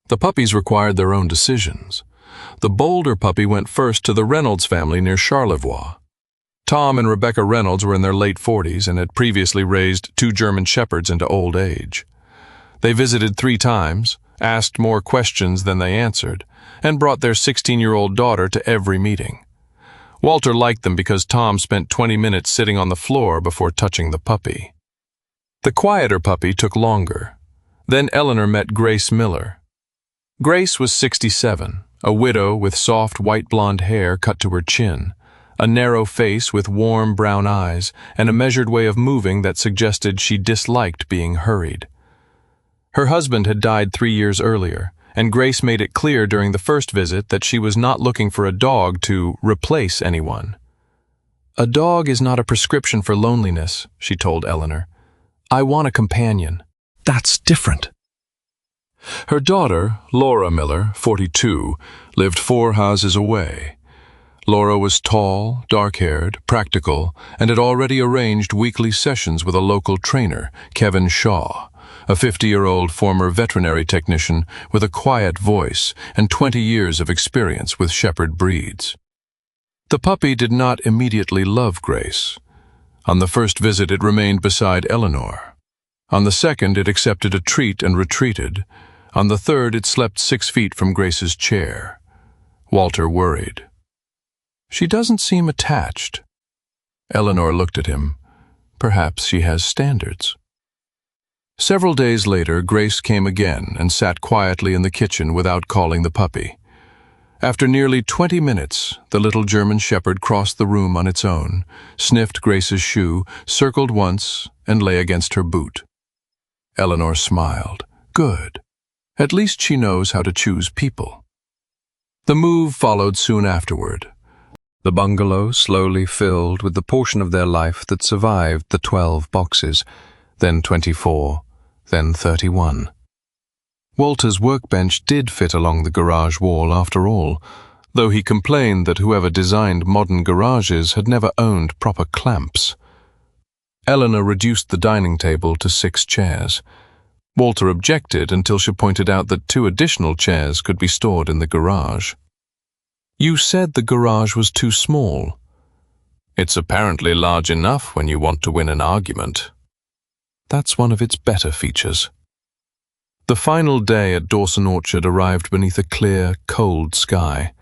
The puppies required their own decisions. The bolder puppy went first to the Reynolds family near Charlevoix. Tom and Rebecca Reynolds were in their late 40s and had previously raised 2 German Shepherds into old age. They visited 3 times, asked more questions than they answered, and brought their 16-year-old daughter to every meeting. Walter liked them because Tom spent 20 minutes sitting on the floor before touching the puppy. The quieter puppy took longer. Then Eleanor met Grace Miller. Grace was 67, a widow with soft white blonde hair cut to her chin, a narrow face with warm brown eyes, and a measured way of moving that suggested she disliked being hurried. Her husband had died 3 years earlier, and Grace made it clear during the first visit that she was not looking for a dog to replace anyone. "A dog is not a prescription for loneliness," she told Eleanor. "I want a companion." That's different. Her daughter, Laura Miller, 42, lived 4 houses away. Laura was tall, dark-haired, practical, and had already arranged weekly sessions with a local trainer, Kevin Shaw, a 50-year-old former veterinary technician with a quiet voice and 20 years of experience with shepherd breeds. The puppy did not immediately love Grace. On the first visit, it remained beside Eleanor. On the second, it accepted a treat and retreated. On the third, it slept 6 feet from Grace's chair. Walter worried. "She doesn't seem attached." Eleanor looked at him. Perhaps she has standards. Several days later, Grace came again and sat quietly in the kitchen without calling the puppy. After nearly 20 minutes, the little German Shepherd crossed the room on its own, sniffed Grace's shoe, circled once, and lay against her boot. Eleanor smiled. Good. At least she knows how to choose people. The move followed soon afterward. The bungalow slowly filled with the portion of their life that survived the 12 boxes, then 24, then 31. Walter's workbench did fit along the garage wall after all, though he complained that whoever designed modern garages had never owned proper clamps. Eleanor reduced the dining table to 6 chairs. Walter objected until she pointed out that 2 additional chairs could be stored in the garage. "You said the garage was too small." "It's apparently large enough when you want to win an argument." That's one of its better features. The final day at Dawson Orchard arrived beneath a clear, cold sky.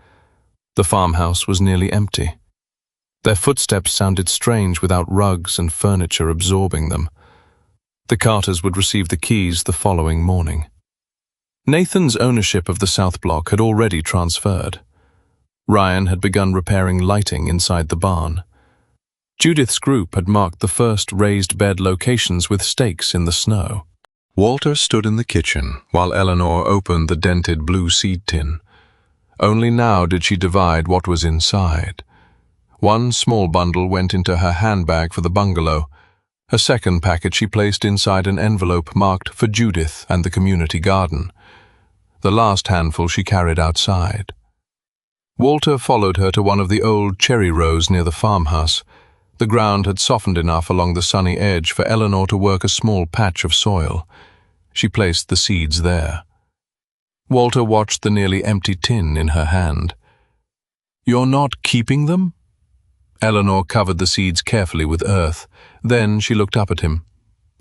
The farmhouse was nearly empty. Their footsteps sounded strange without rugs and furniture absorbing them. The Carters would receive the keys the following morning. Nathan's ownership of the South Block had already transferred. Ryan had begun repairing lighting inside the barn. Judith's group had marked the first raised bed locations with stakes in the snow. Walter stood in the kitchen while Eleanor opened the dented blue seed tin. Only now did she divide what was inside. One small bundle went into her handbag for the bungalow. A second packet she placed inside an envelope marked for Judith and the community garden. The last handful she carried outside. Walter followed her to one of the old cherry rows near the farmhouse. The ground had softened enough along the sunny edge for Eleanor to work a small patch of soil. She placed the seeds there. Walter watched the nearly empty tin in her hand. "You're not keeping them?" Eleanor covered the seeds carefully with earth. Then she looked up at him.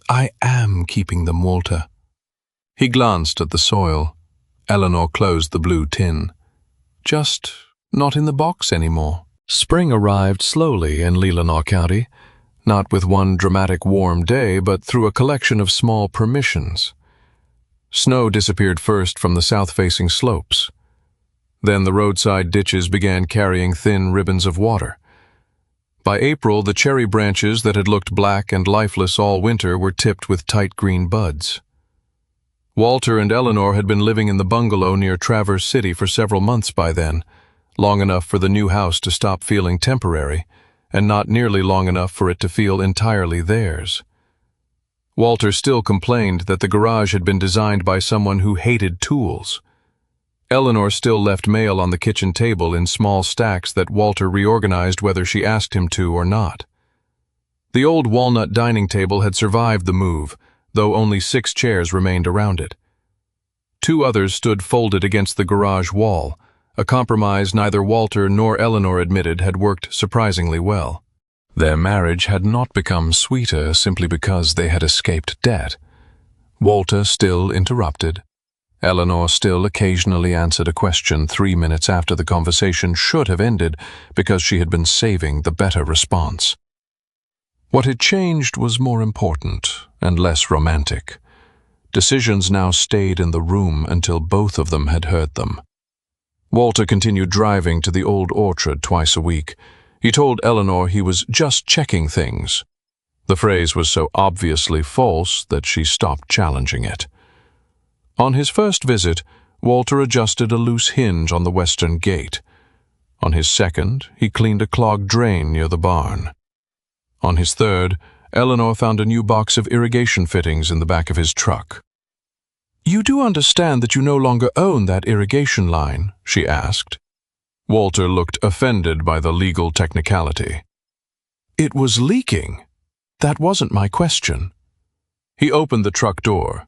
"I am keeping them, Walter." He glanced at the soil. Eleanor closed the blue tin. "Just not in the box anymore." Spring arrived slowly in Leelanau County, not with one dramatic warm day, but through a collection of small permissions. Snow disappeared first from the south-facing slopes. Then the roadside ditches began carrying thin ribbons of water. By April, the cherry branches that had looked black and lifeless all winter were tipped with tight green buds. Walter and Eleanor had been living in the bungalow near Traverse City for several months by then, long enough for the new house to stop feeling temporary, and not nearly long enough for it to feel entirely theirs. Walter still complained that the garage had been designed by someone who hated tools. Eleanor still left mail on the kitchen table in small stacks that Walter reorganized whether she asked him to or not. The old walnut dining table had survived the move, though only 6 chairs remained around it. 2 others stood folded against the garage wall, a compromise neither Walter nor Eleanor admitted had worked surprisingly well. Their marriage had not become sweeter simply because they had escaped debt. Walter still interrupted. Eleanor still occasionally answered a question 3 minutes after the conversation should have ended because she had been saving the better response. What had changed was more important and less romantic. Decisions now stayed in the room until both of them had heard them. Walter continued driving to the old orchard twice a week. He told Eleanor he was just checking things. The phrase was so obviously false that she stopped challenging it. On his first visit, Walter adjusted a loose hinge on the western gate. On his second, he cleaned a clogged drain near the barn. On his third, Eleanor found a new box of irrigation fittings in the back of his truck. "You do understand that you no longer own that irrigation line?" she asked. Walter looked offended by the legal technicality. "It was leaking. That wasn't my question." He opened the truck door.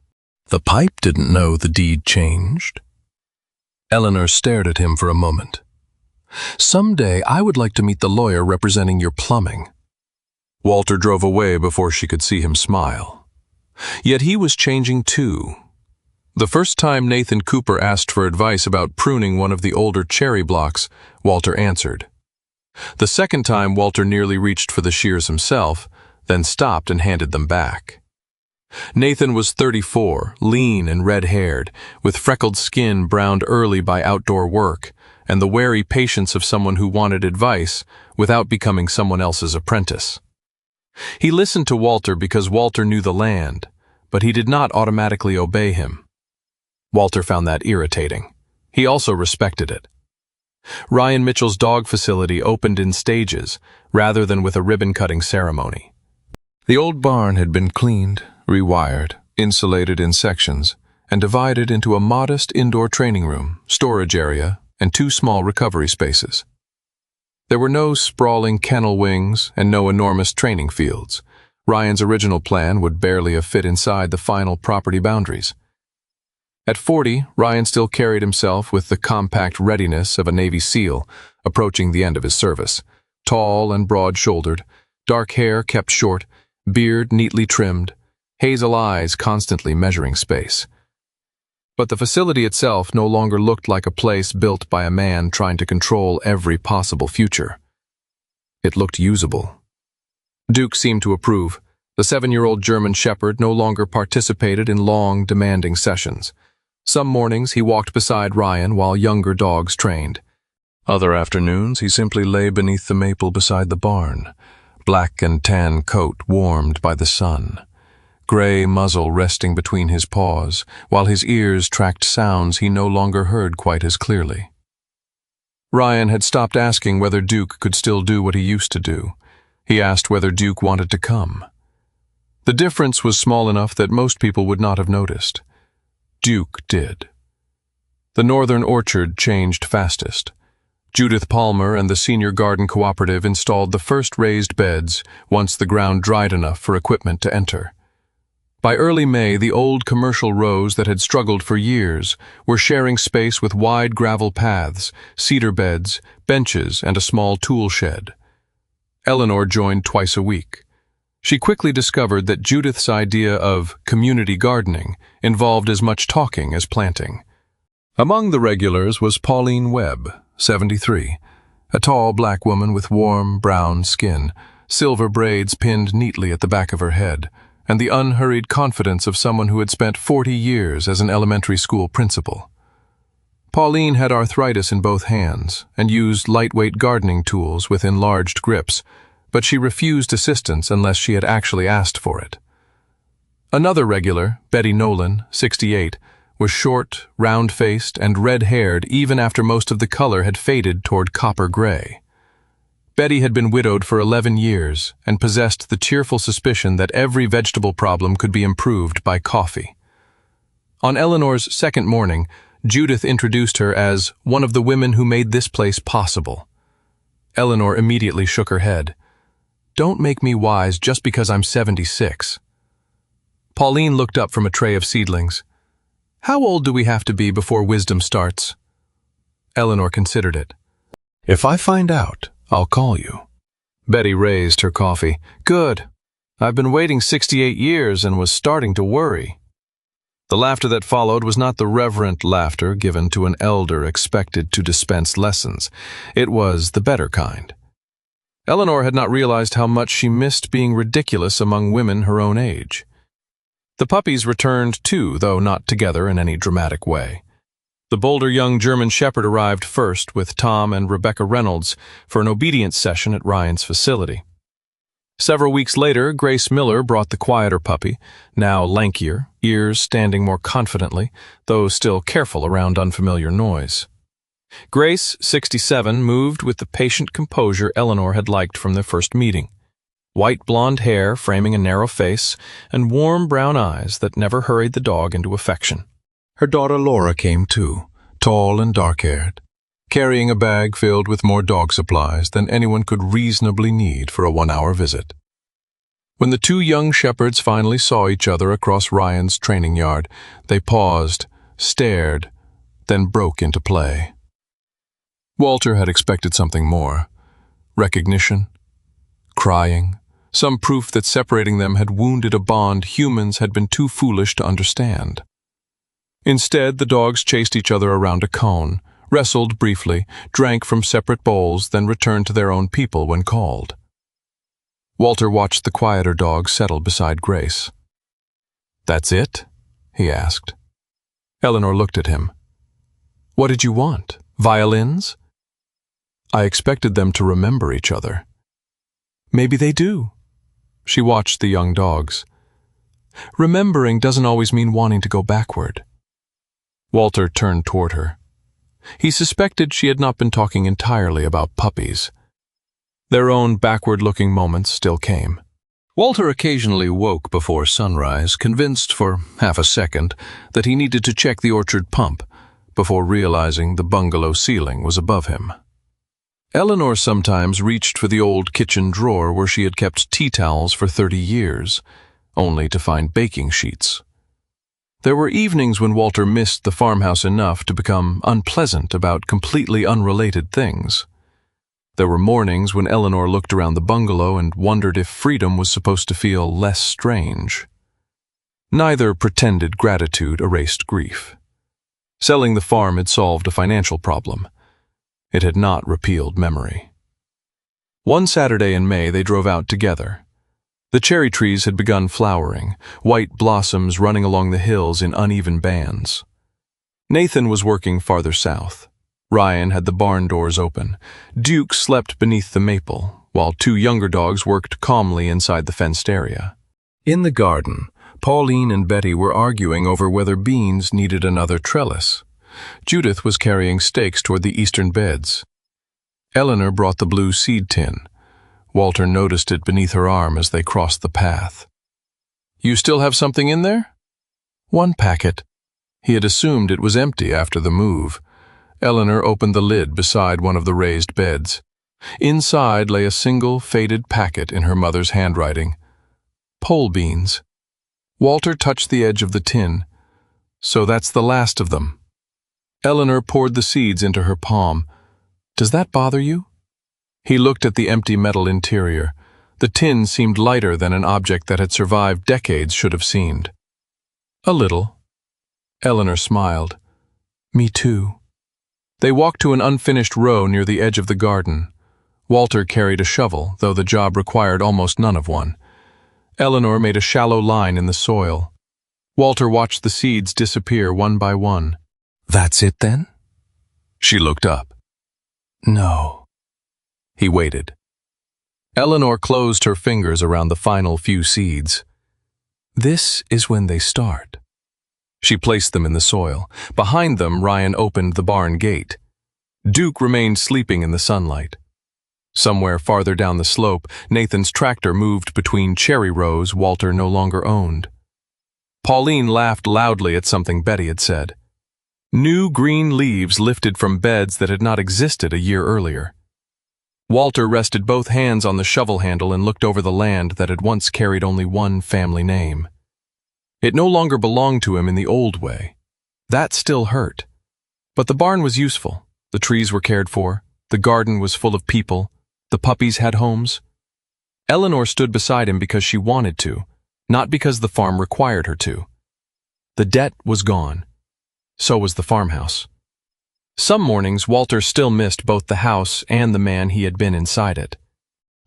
"The pipe didn't know the deed changed." Eleanor stared at him for a moment. "Someday I would like to meet the lawyer representing your plumbing." Walter drove away before she could see him smile. Yet he was changing too. The first time Nathan Cooper asked for advice about pruning one of the older cherry blocks, Walter answered. The second time Walter nearly reached for the shears himself, then stopped and handed them back. Nathan was 34, lean and red-haired, with freckled skin browned early by outdoor work, and the wary patience of someone who wanted advice without becoming someone else's apprentice. He listened to Walter because Walter knew the land, but he did not automatically obey him. Walter found that irritating. He also respected it. Ryan Mitchell's dog facility opened in stages, rather than with a ribbon-cutting ceremony. The old barn had been cleaned, rewired, insulated in sections, and divided into a modest indoor training room, storage area, and 2 small recovery spaces. There were no sprawling kennel wings and no enormous training fields. Ryan's original plan would barely have fit inside the final property boundaries. At 40, Ryan still carried himself with the compact readiness of a Navy SEAL approaching the end of his service. Tall and broad-shouldered, dark hair kept short, beard neatly trimmed, hazel eyes constantly measuring space. But the facility itself no longer looked like a place built by a man trying to control every possible future. It looked usable. Duke seemed to approve. The 7-year-old German Shepherd no longer participated in long, demanding sessions. Some mornings he walked beside Ryan while younger dogs trained. Other afternoons he simply lay beneath the maple beside the barn, black and tan coat warmed by the sun, gray muzzle resting between his paws, while his ears tracked sounds he no longer heard quite as clearly. Ryan had stopped asking whether Duke could still do what he used to do. He asked whether Duke wanted to come. The difference was small enough that most people would not have noticed. Duke did. The northern orchard changed fastest. Judith Palmer and the Senior Garden Cooperative installed the first raised beds once the ground dried enough for equipment to enter. By early May, the old commercial rows that had struggled for years were sharing space with wide gravel paths, cedar beds, benches, and a small tool shed. Eleanor joined twice a week. She quickly discovered that Judith's idea of community gardening involved as much talking as planting. Among the regulars was Pauline Webb, 73, a tall black woman with warm, brown skin, silver braids pinned neatly at the back of her head, and the unhurried confidence of someone who had spent 40 years as an elementary school principal. Pauline had arthritis in both hands and used lightweight gardening tools with enlarged grips, but she refused assistance unless she had actually asked for it. Another regular, Betty Nolan, 68, was short, round-faced, and red-haired even after most of the color had faded toward copper gray. Betty had been widowed for 11 years and possessed the cheerful suspicion that every vegetable problem could be improved by coffee. On Eleanor's second morning, Judith introduced her as one of the women who made this place possible. Eleanor immediately shook her head. "Don't make me wise just because I'm 76. Pauline looked up from a tray of seedlings. How old do we have to be before wisdom starts? Eleanor considered it. If I find out, I'll call you. Betty raised her coffee. Good. I've been waiting 68 years and was starting to worry. The laughter that followed was not the reverent laughter given to an elder expected to dispense lessons. It was the better kind. Eleanor had not realized how much she missed being ridiculous among women her own age. The puppies returned too, though not together in any dramatic way. The bolder young German Shepherd arrived first with Tom and Rebecca Reynolds for an obedience session at Ryan's facility. Several weeks later, Grace Miller brought the quieter puppy, now lankier, ears standing more confidently, though still careful around unfamiliar noise. Grace, 67, moved with the patient composure Eleanor had liked from their first meeting. White blonde hair framing a narrow face, and warm brown eyes that never hurried the dog into affection. Her daughter Laura came too, tall and dark-haired, carrying a bag filled with more dog supplies than anyone could reasonably need for a 1-hour visit. When the two young shepherds finally saw each other across Ryan's training yard, they paused, stared, then broke into play. Walter had expected something more. Recognition, crying, some proof that separating them had wounded a bond humans had been too foolish to understand. Instead, the dogs chased each other around a cone, wrestled briefly, drank from separate bowls, then returned to their own people when called. Walter watched the quieter dog settle beside Grace. "That's it?" he asked. Eleanor looked at him. "What did you want? Violins?" "I expected them to remember each other." "Maybe they do." She watched the young dogs. "Remembering doesn't always mean wanting to go backward." Walter turned toward her. He suspected she had not been talking entirely about puppies. Their own backward-looking moments still came. Walter occasionally woke before sunrise, convinced for half a second that he needed to check the orchard pump, before realizing the bungalow ceiling was above him. Eleanor sometimes reached for the old kitchen drawer where she had kept tea towels for 30 years, only to find baking sheets. There were evenings when Walter missed the farmhouse enough to become unpleasant about completely unrelated things. There were mornings when Eleanor looked around the bungalow and wondered if freedom was supposed to feel less strange. Neither pretended gratitude erased grief. Selling the farm had solved a financial problem. It had not repealed memory. One Saturday in May they drove out together. The cherry trees had begun flowering, white blossoms running along the hills in uneven bands. Nathan was working farther south. Ryan had the barn doors open. Duke slept beneath the maple, while two younger dogs worked calmly inside the fenced area. In the garden, Pauline and Betty were arguing over whether beans needed another trellis. Judith was carrying stakes toward the eastern beds. Eleanor brought the blue seed tin. Walter noticed it beneath her arm as they crossed the path. "You still have something in there?" "One packet." He had assumed it was empty after the move. Eleanor opened the lid beside one of the raised beds. Inside lay a single faded packet in her mother's handwriting. "Pole beans." Walter touched the edge of the tin. "So that's the last of them." Eleanor poured the seeds into her palm. "Does that bother you?" He looked at the empty metal interior. The tin seemed lighter than an object that had survived decades should have seemed. "A little." Eleanor smiled. "Me too." They walked to an unfinished row near the edge of the garden. Walter carried a shovel, though the job required almost none of one. Eleanor made a shallow line in the soil. Walter watched the seeds disappear one by one. "That's it then?" She looked up. "No." He waited. Eleanor closed her fingers around the final few seeds. "This is when they start." She placed them in the soil. Behind them, Ryan opened the barn gate. Duke remained sleeping in the sunlight. Somewhere farther down the slope, Nathan's tractor moved between cherry rows Walter no longer owned. Pauline laughed loudly at something Betty had said. New green leaves lifted from beds that had not existed a year earlier. Walter rested both hands on the shovel handle and looked over the land that had once carried only one family name. It no longer belonged to him in the old way. That still hurt. But the barn was useful. The trees were cared for. The garden was full of people. The puppies had homes. Eleanor stood beside him because she wanted to, not because the farm required her to. The debt was gone. So was the farmhouse. Some mornings, Walter still missed both the house and the man he had been inside it.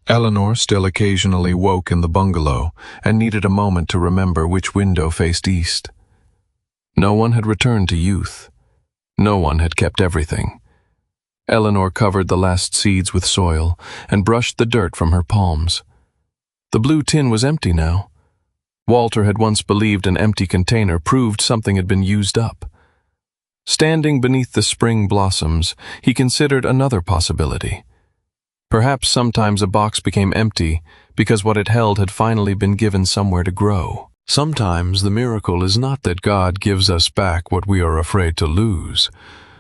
Eleanor still occasionally woke in the bungalow and needed a moment to remember which window faced east. No one had returned to youth. No one had kept everything. Eleanor covered the last seeds with soil and brushed the dirt from her palms. The blue tin was empty now. Walter had once believed an empty container proved something had been used up. Standing beneath the spring blossoms, he considered another possibility. Perhaps sometimes a box became empty because what it held had finally been given somewhere to grow. Sometimes the miracle is not that God gives us back what we are afraid to lose.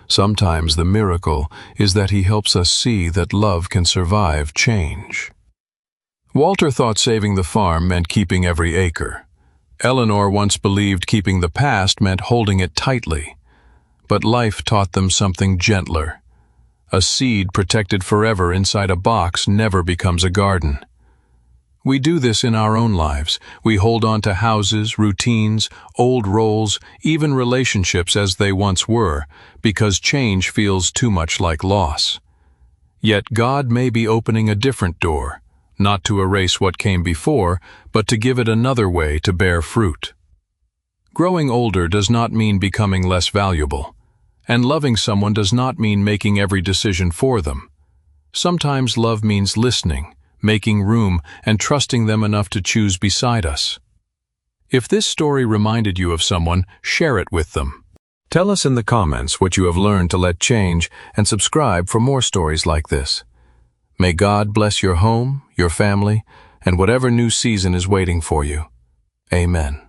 Sometimes the miracle is that He helps us see that love can survive change. Walter thought saving the farm meant keeping every acre. Eleanor once believed keeping the past meant holding it tightly. But life taught them something gentler. A seed protected forever inside a box never becomes a garden. We do this in our own lives. We hold on to houses, routines, old roles, even relationships as they once were, because change feels too much like loss. Yet God may be opening a different door, not to erase what came before, but to give it another way to bear fruit. Growing older does not mean becoming less valuable, and loving someone does not mean making every decision for them. Sometimes love means listening, making room, and trusting them enough to choose beside us. If this story reminded you of someone, share it with them. Tell us in the comments what you have learned to let change, and subscribe for more stories like this. May God bless your home, your family, and whatever new season is waiting for you. Amen.